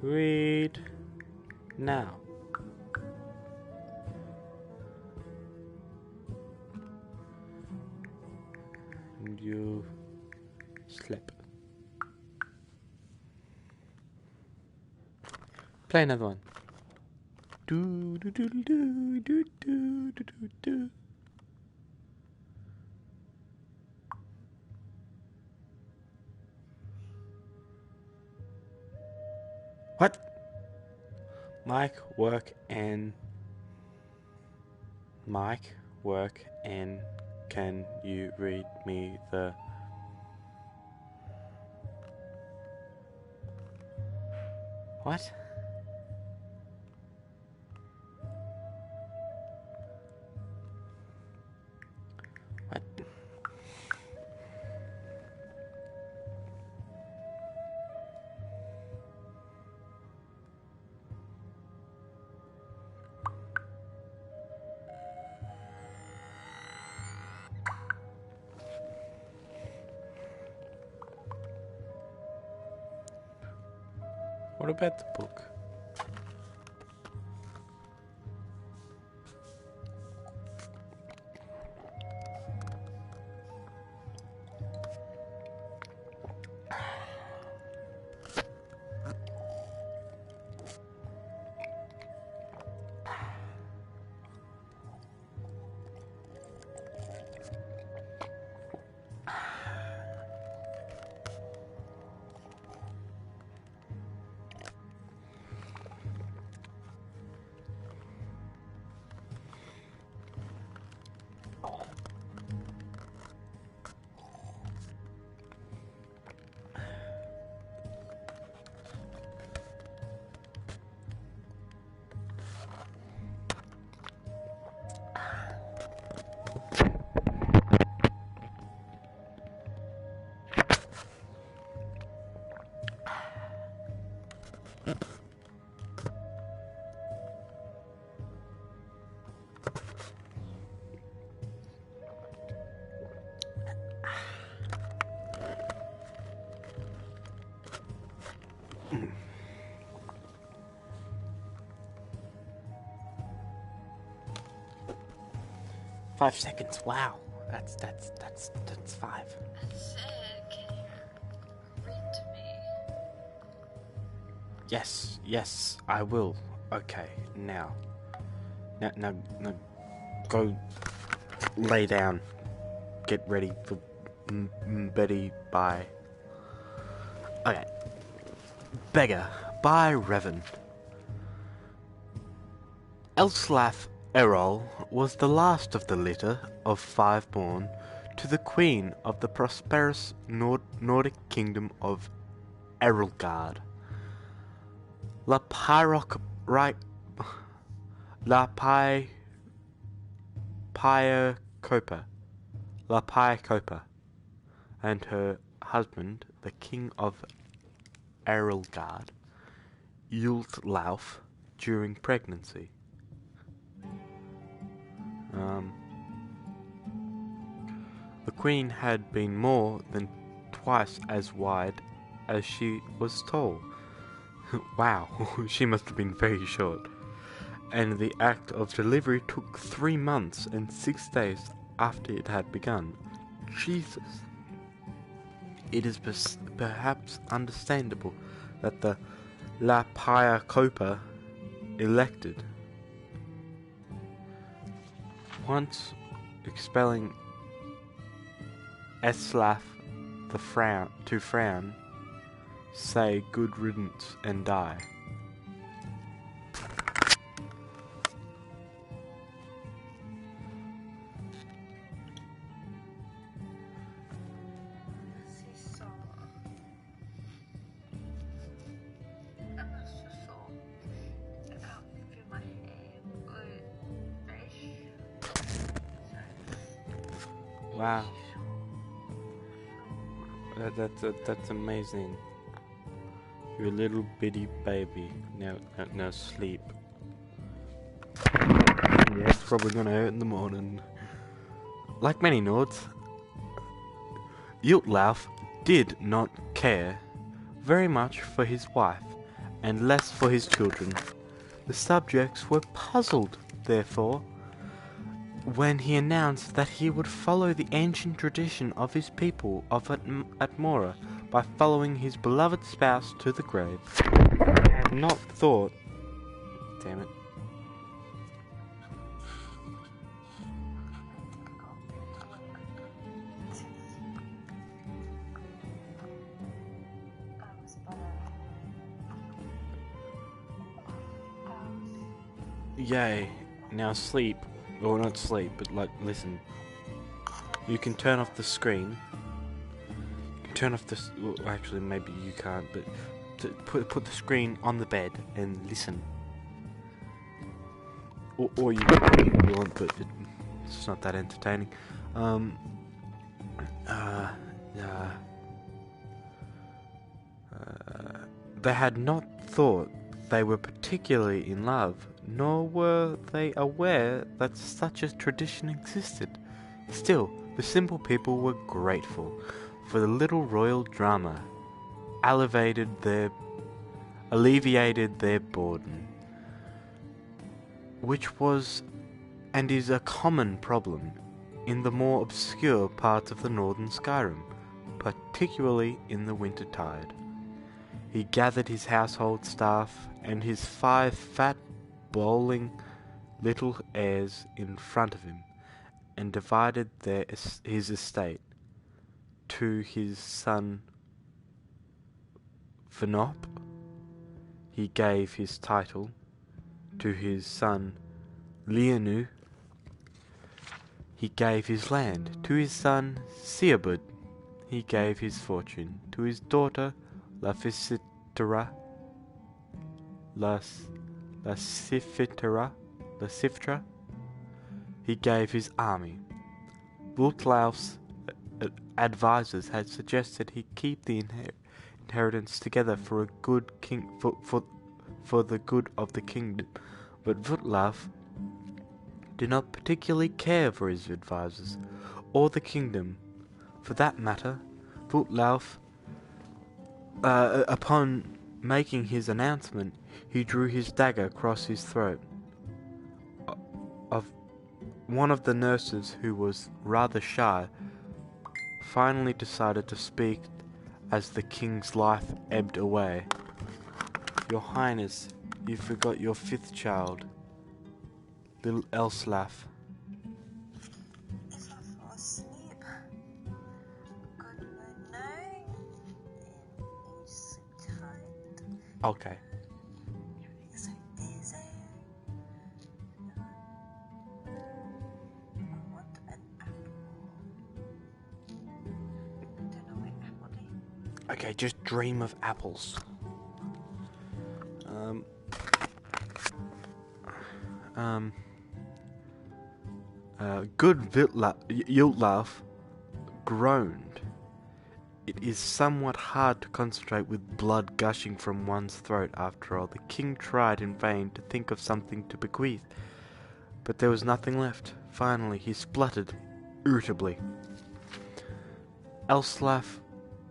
S1: read now? And you slept. Play another one. Do do do do do do do do do. What? Mike, work, and can you read me the... What? What? What about the book? 5 seconds. Wow, that's 5.
S11: Sid, can you read to me?
S1: Yes, I will. Okay, now, go lay down. Get ready for Betty. Bye. Okay. Beggar by Revan. Elslaf Errol was the last of the litter of 5 born to the queen of the prosperous Nordic kingdom of Erelgard. La Pyacopa, and her husband, the king of Erelgard, Yultlauf, during pregnancy. The queen had been more than twice as wide as she was tall. Wow, she must have been very short. And the act of delivery took 3 months and 6 days after it had begun. Jesus. It is perhaps understandable that the La Pyacopa elected, once expelling Eslaf to frown, say good riddance and die. Wow. That's amazing. You're a little bitty baby. Now sleep. Yeah, it's probably gonna hurt in the morning. Like many Nords, Yultlauf did not care very much for his wife, and less for his children. The subjects were puzzled, therefore, when he announced that he would follow the ancient tradition of his people of Atmora by following his beloved spouse to the grave. I had not thought... Damn it. Yay, now sleep. Or not sleep, but like, listen. You can turn off the screen. You can turn off the... Well, actually, maybe you can't, but put the screen on the bed and listen. Or you can if you want, but it's not that entertaining. They had not thought they were particularly in love, nor were they aware that such a tradition existed. Still, the simple people were grateful, for the little royal drama alleviated their boredom, which was and is a common problem in the more obscure parts of the northern Skyrim, particularly in the wintertide. He gathered his household staff and his 5 fat, bowling little heirs in front of him, and divided his estate. To his son Venop he gave his title. To his son Lianu he gave his land. To his son Seabud he gave his fortune. To his daughter Lacifitra he gave his army. Yultlauf's advisors had suggested he keep the inheritance together for a good king for the good of the kingdom. But Vutlav did not particularly care for his advisors, or the kingdom. For that matter, Vutlav, upon making his announcement, he drew his dagger across his throat. Of one of the nurses, who was rather shy, finally decided to speak as the king's life ebbed away. Your Highness, you forgot your 5th child, little Elslaf.
S11: If I fall asleep, good night, and you sleep tight.
S1: Okay.
S11: Everything's so easy. I want an apple. I don't know where apple is.
S1: Okay, just dream of apples. Good Yultlav groaned. It is somewhat hard to concentrate with blood gushing from one's throat. After all, the king tried in vain to think of something to bequeath, but there was nothing left. Finally, he spluttered irritably. Elslaf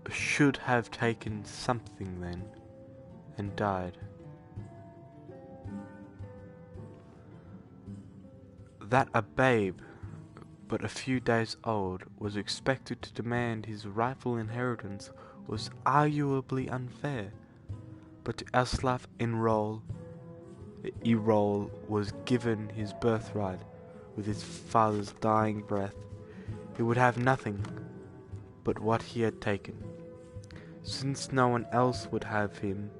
S1: should have taken something then, and died. That a babe, but a few days old, was expected to demand his rightful inheritance was arguably unfair. But to Elslaf Erol was given his birthright with his father's dying breath. He would have nothing but what he had taken. Since no one else would have him,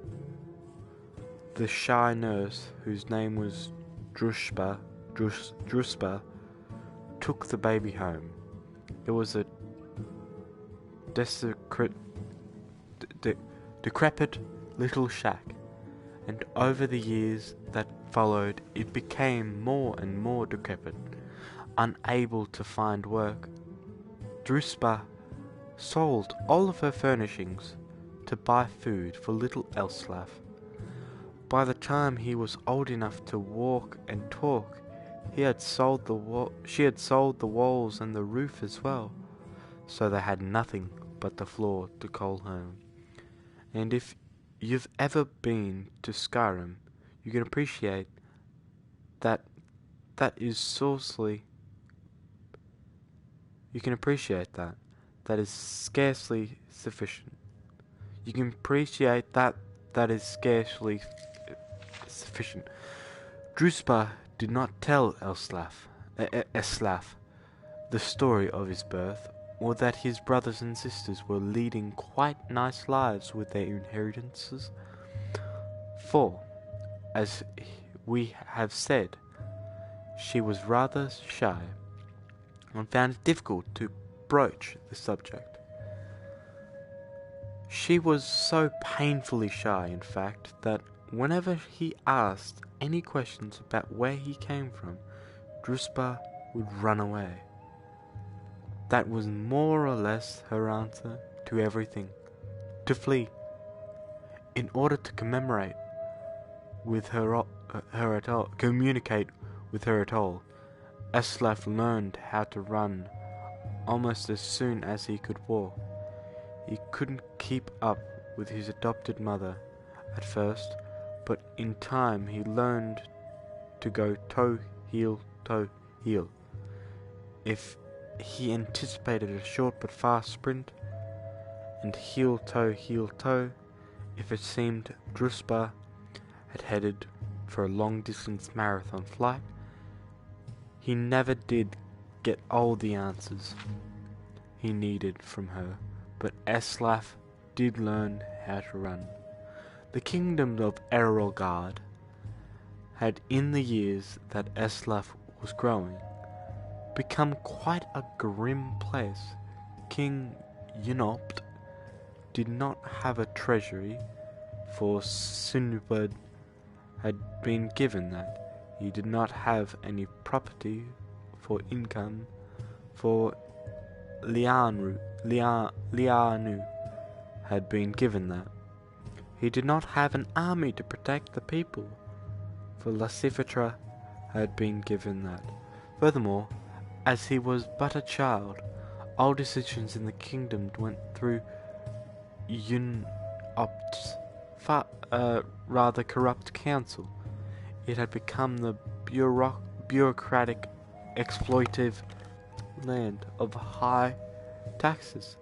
S1: the shy nurse, whose name was Druspa, took the baby home. It was a decrepit little shack, and over the years that followed it became more and more decrepit. Unable to find work, Druspa sold all of her furnishings to buy food for little Elslaf. By the time he was old enough to walk and talk, she had sold the walls and the roof as well, so they had nothing but the floor to call home. And if you've ever been to Skyrim, you can appreciate that is scarcely sufficient. You can appreciate that is scarcely sufficient. Druspa did not tell Elslaf the story of his birth, or that his brothers and sisters were leading quite nice lives with their inheritances. For, as we have said, she was rather shy, and found it difficult to broach the subject. She was so painfully shy, in fact, that whenever he asked any questions about where he came from, Druspa would run away. That was more or less her answer to everything: to flee. In order to communicate with her at all, Elslaf learned how to run almost as soon as he could walk. He couldn't keep up with his adopted mother at first, but in time he learned to go toe, heel, if he anticipated a short but fast sprint, and heel, toe, if it seemed Druspa had headed for a long-distance marathon flight. He never did get all the answers he needed from her, but Elslaf did learn how to run. The kingdom of Erolgard had, in the years that Elslaf was growing, become quite a grim place. King Ynopt did not have a treasury, for Sinbad had been given that. He did not have any property for income, for Lianu had been given that. He did not have an army to protect the people, for Lusty had been given that. Furthermore, as he was but a child, all decisions in the kingdom went through Unopt's rather corrupt council. It had become the bureaucratic, exploitive land of high taxes,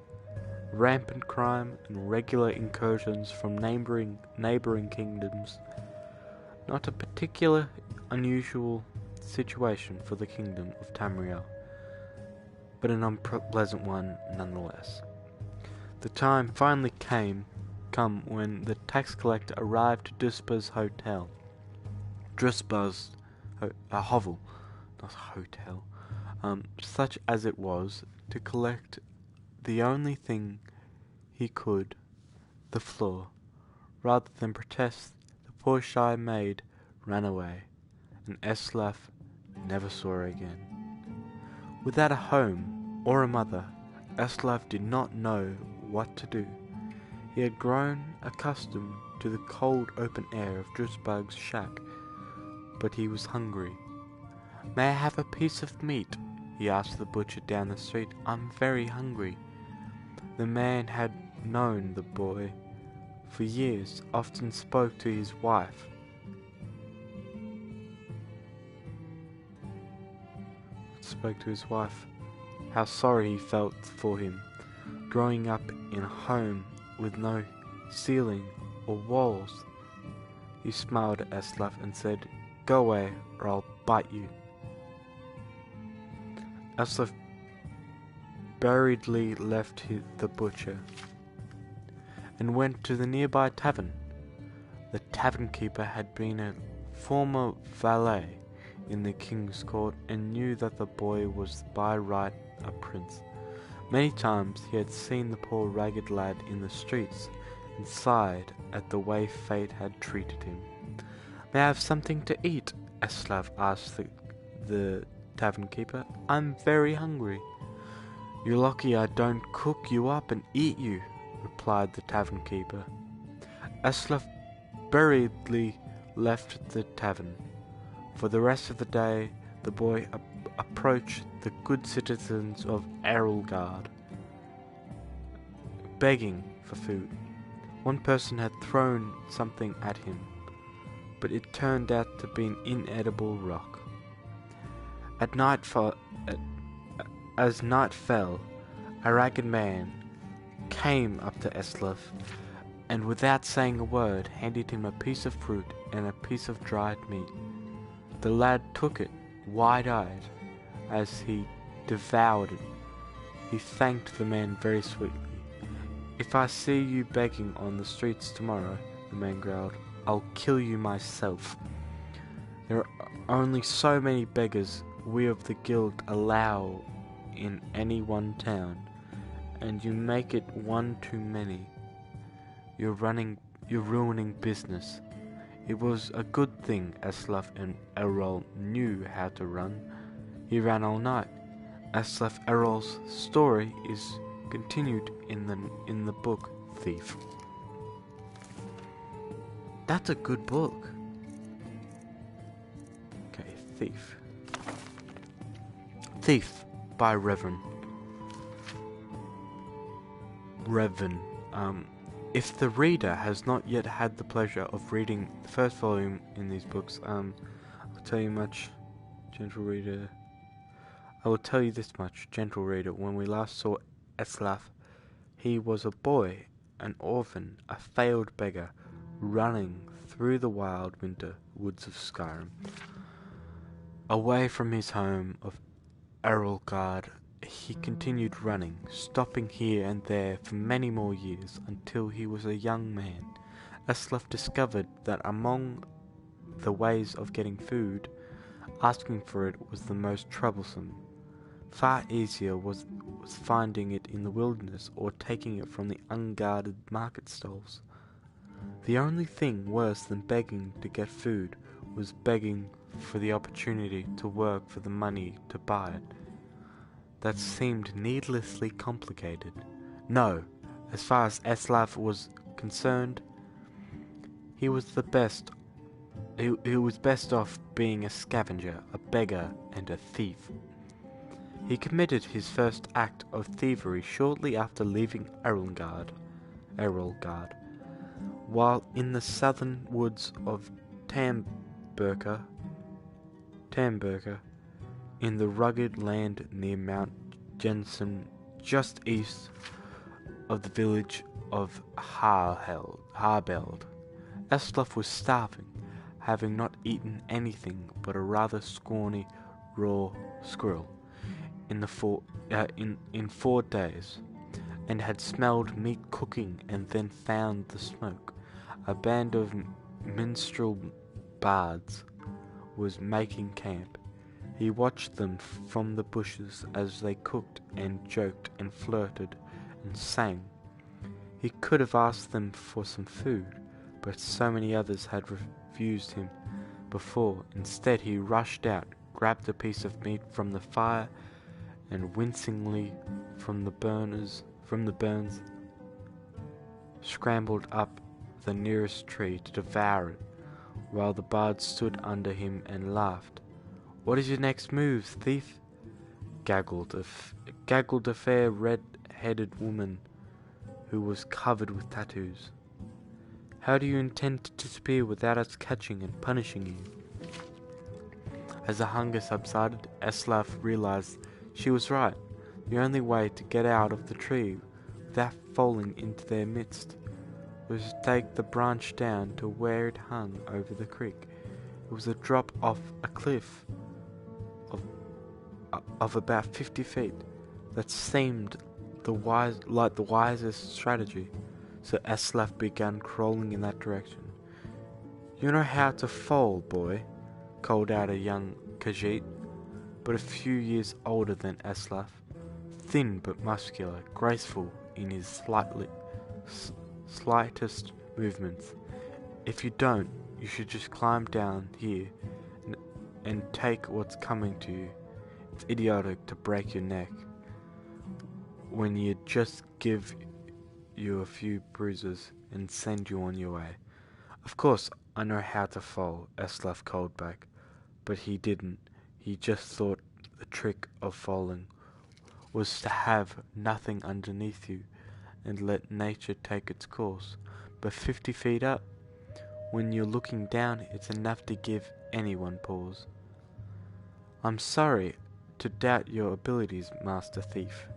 S1: rampant crime, and regular incursions from neighboring kingdoms. Not a particular unusual situation for the kingdom of Tamriel, but an unpleasant one nonetheless. The time finally come when the tax collector arrived to Druspa's hotel. Druspa's hovel, not hotel, such as it was, to collect the only thing he could, the floor. Rather than protest, the poor shy maid ran away, and Eslaf never saw her again. Without a home or a mother, Eslaf did not know what to do. He had grown accustomed to the cold open air of Drusbag's shack, but he was hungry. "May I have a piece of meat?" he asked the butcher down the street. "I'm very hungry." The man had known the boy for years, often spoke to his wife. How sorry he felt for him, growing up in a home with no ceiling or walls. He smiled at Eslaf and said, "Go away, or I'll bite you." Eslaf hurriedly left the butcher and went to the nearby tavern. The tavern keeper had been a former valet in the king's court and knew that the boy was by right a prince. Many times he had seen the poor ragged lad in the streets and sighed at the way fate had treated him. "May I have something to eat?" Eslav asked the tavern keeper. "I'm very hungry." "You're lucky I don't cook you up and eat you," replied the tavern keeper. Eslav hurriedly left the tavern. For the rest of the day, the boy approached the good citizens of Erelgard, begging for food. One person had thrown something at him, but it turned out to be an inedible rock. As night fell, a ragged man came up to Eslaf and without saying a word handed him a piece of fruit and a piece of dried meat. The lad took it, wide-eyed, as he devoured it. He thanked the man very sweetly. "If I see you begging on the streets tomorrow," the man growled, "I'll kill you myself. There are only so many beggars we of the guild allow in any one town, and you make it one too many. You're ruining business." It was a good thing Eslaf and Errol knew how to run. He ran all night. Eslaf Errol's story is continued in the book Thief. That's a good book. Okay, Thief. Thief by Revan. If the reader has not yet had the pleasure of reading the first volume in these books, I'll tell you much, gentle reader. I will tell you this much, gentle reader. When we last saw Eslaf, he was a boy, an orphan, a failed beggar, running through the wild winter woods of Skyrim. Away from his home of Erelgard, he continued running, stopping here and there for many more years until he was a young man. Eslaf discovered that among the ways of getting food, asking for it was the most troublesome. Far easier was finding it in the wilderness or taking it from the unguarded market stalls. The only thing worse than begging to get food was begging for the opportunity to work for the money to buy it. That seemed needlessly complicated. No, As far as Eslav was concerned, he was the best. He was best off being a scavenger, a beggar, and a thief. He committed his first act of thievery shortly after leaving Erlgard, while in the southern woods of Tamburka, in the rugged land near Mount Jensen, just east of the village of Harbeld. Eslav was starving, having not eaten anything but a rather scrawny raw squirrel in 4 days, and had smelled meat cooking and then found the smoke. A band of minstrel bards was making camp. He watched them from the bushes as they cooked and joked and flirted and sang. He could have asked them for some food, but so many others had refused him before. Instead, he rushed out, grabbed a piece of meat from the fire, and wincingly from the burns, scrambled up the nearest tree to devour it, while the bard stood under him and laughed. "What is your next move, thief?" gaggled a fair red-headed woman who was covered with tattoos. "How do you intend to disappear without us catching and punishing you?" As the hunger subsided, Eslav realized she was right. The only way to get out of the tree without falling into their midst was to take the branch down to where it hung over the creek. It was a drop off a cliff of about 50 feet. That seemed like the wisest strategy, so Eslav began crawling in that direction. "You know how to fall, boy," called out a young Khajiit, but a few years older than Eslav, thin but muscular, graceful in his slightest movements. "If you don't, you should just climb down here and take what's coming to you. It's idiotic to break your neck when you just give you a few bruises and send you on your way." "Of course I know how to fall," Eslav called back, but he didn't. He just thought the trick of falling was to have nothing underneath you and let nature take its course. But 50 feet up, when you're looking down, it's enough to give anyone pause. "I'm sorry to doubt your abilities, Master Thief,"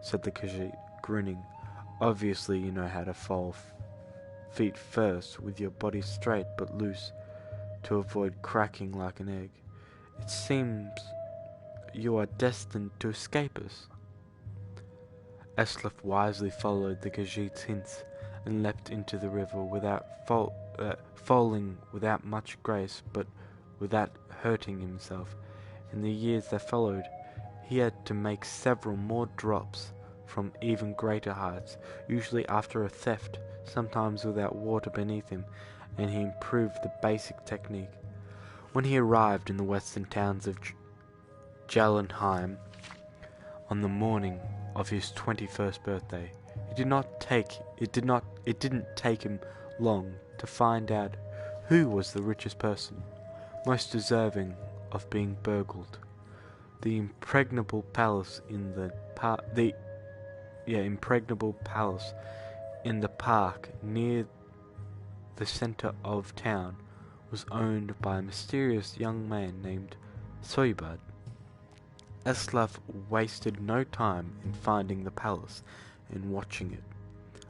S1: said the Khajiit, grinning. "Obviously you know how to fall feet first, with your body straight but loose, to avoid cracking like an egg. It seems you are destined to escape us." Eslav wisely followed the Khajiit's hints and leapt into the river without falling without much grace, but without hurting himself. In the years that followed, he had to make several more drops from even greater heights, usually after a theft, sometimes without water beneath him, and he improved the basic technique. When he arrived in the western towns of Jallenheim on the morning of his 21st birthday, it didn't take him long to find out who was the richest person, most deserving of being burgled. The impregnable palace in the park near the center of town was owned by a mysterious young man named Soybad. Eslav wasted no time in finding the palace and watching it.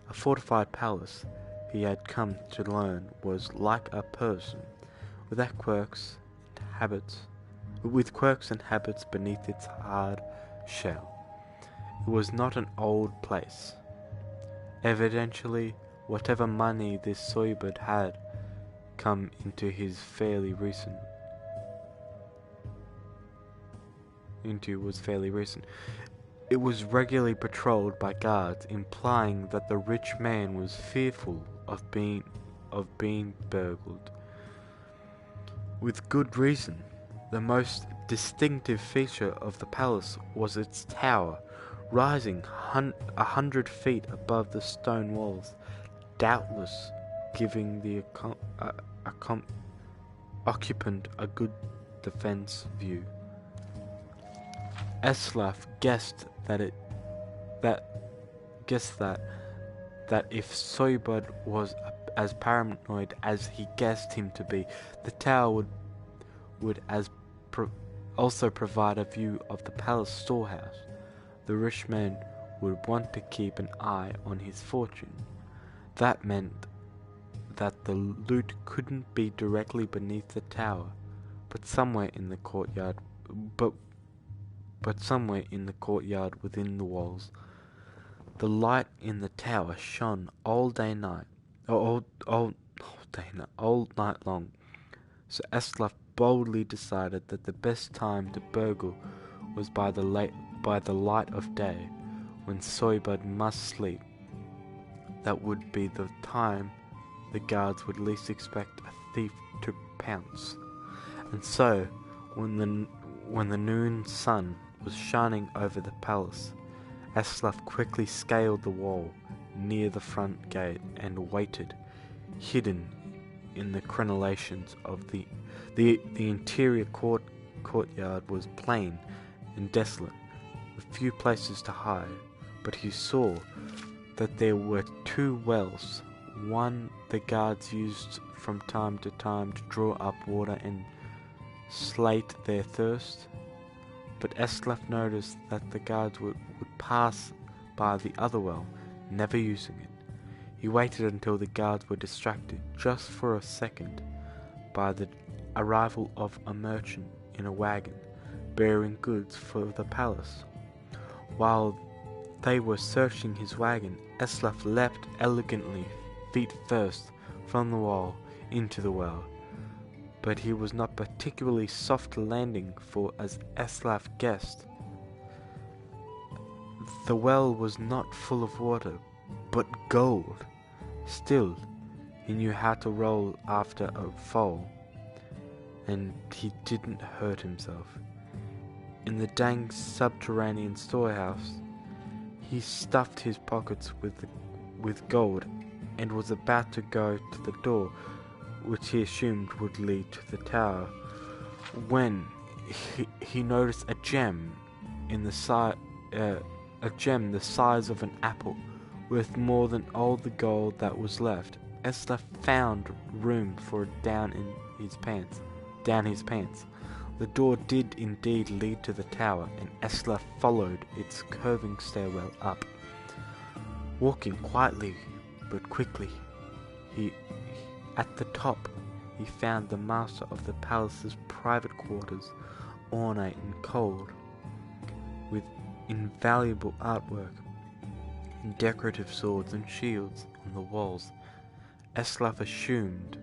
S1: A fortified palace, he had come to learn, was like a person, with quirks and habits beneath its hard shell. It was not an old place. Evidently, whatever money this Soybad had come into was fairly recent. It was regularly patrolled by guards, implying that the rich man was fearful of being burgled. With good reason. The most distinctive feature of the palace was its tower, rising 100 feet above the stone walls, doubtless giving the occupant a good defense view. Eslaf guessed that if Soybud was as paranoid as he guessed him to be, the tower would also provide a view of the palace storehouse. The rich man would want to keep an eye on his fortune. That meant that the loot couldn't be directly beneath the tower, but somewhere in the courtyard. But somewhere in the courtyard within the walls. The light in the tower shone all night long. So Eslaf boldly decided that the best time to burgle was by the light of day, when Soybud must sleep. That would be the time the guards would least expect a thief to pounce. And so, when the noon sun was shining over the palace, Eslaf quickly scaled the wall near the front gate and waited, hidden in the crenellations of the interior courtyard was plain and desolate, with few places to hide, but he saw that there were 2 wells, one the guards used from time to time to draw up water and slake their thirst. But Eslaf noticed that the guards would pass by the other well, never using it. He waited until the guards were distracted, just for a second, by the arrival of a merchant in a wagon, bearing goods for the palace. While they were searching his wagon, Eslaf leapt elegantly, feet first, from the wall into the well. But he was not particularly soft landing, for as Eslaf guessed, the well was not full of water, but gold. Still, he knew how to roll after a fall, and he didn't hurt himself. In the dank subterranean storehouse, he stuffed his pockets with gold, and was about to go to the door, which he assumed would lead to the tower, when he noticed a gem the size of an apple, worth more than all the gold that was left. Eslaf found room for it down his pants. The door did indeed lead to the tower, and Eslaf followed its curving stairwell up. Walking quietly but quickly, at the top, he found the master of the palace's private quarters, ornate and cold, with invaluable artwork and decorative swords and shields on the walls. Eslaf assumed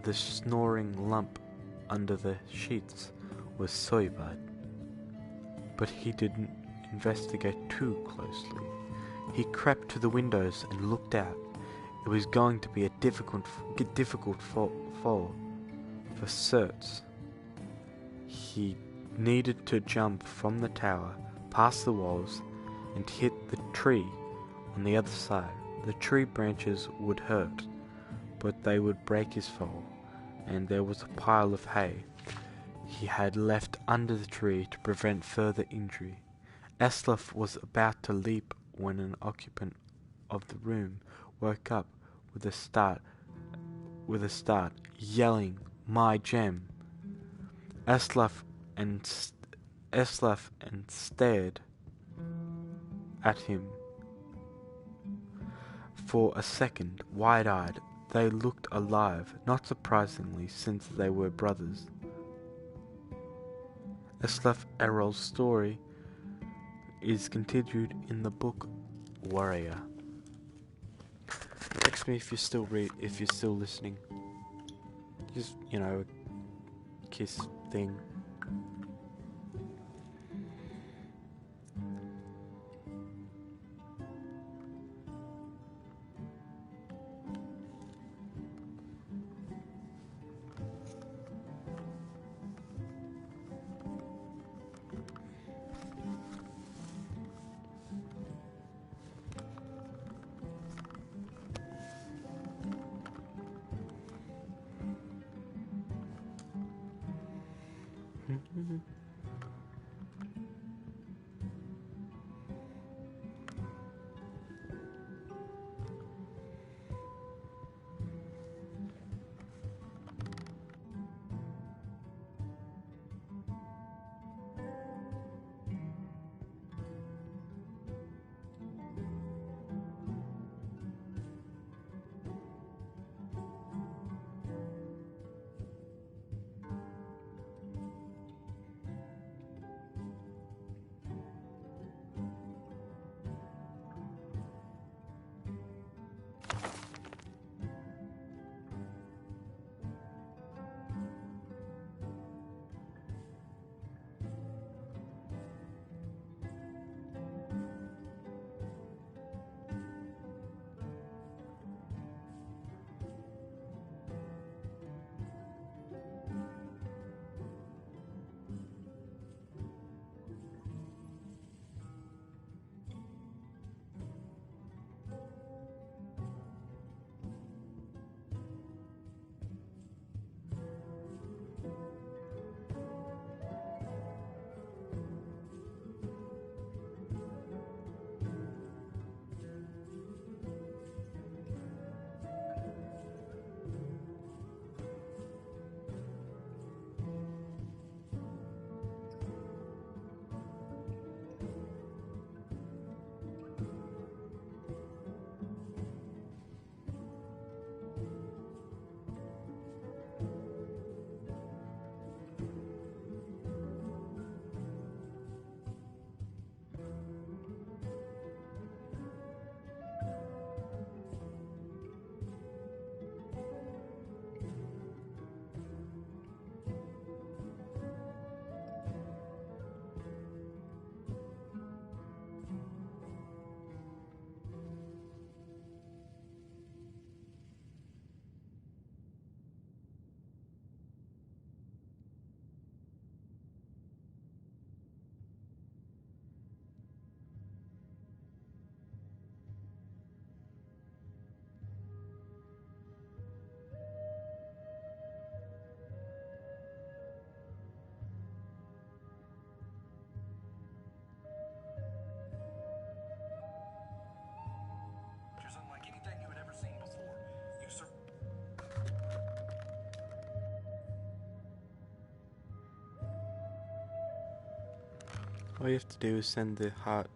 S1: the snoring lump under the sheets was Soybud, but he didn't investigate too closely. He crept to the windows and looked out. It was going to be a difficult fall for certs. He needed to jump from the tower, past the walls, and hit the tree on the other side. The tree branches would hurt, but they would break his fall, and there was a pile of hay he had left under the tree to prevent further injury. Eslaf was about to leap when an occupant of the room woke up with a start, yelling, "My gem!" Eslaf stared at him for a second, wide-eyed. They looked alive, not surprisingly, since they were brothers. Eslaf Errol's story is continued in the book Warrior. Text me if you're still listening. Just, a kiss thing. All you have to do is send the heart,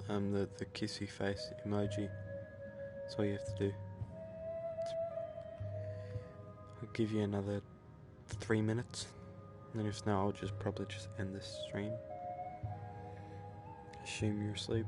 S1: the kissy face emoji. That's all you have to do. I'll give you another 3 minutes, and then if not, I'll just probably just end this stream. Assume you're asleep.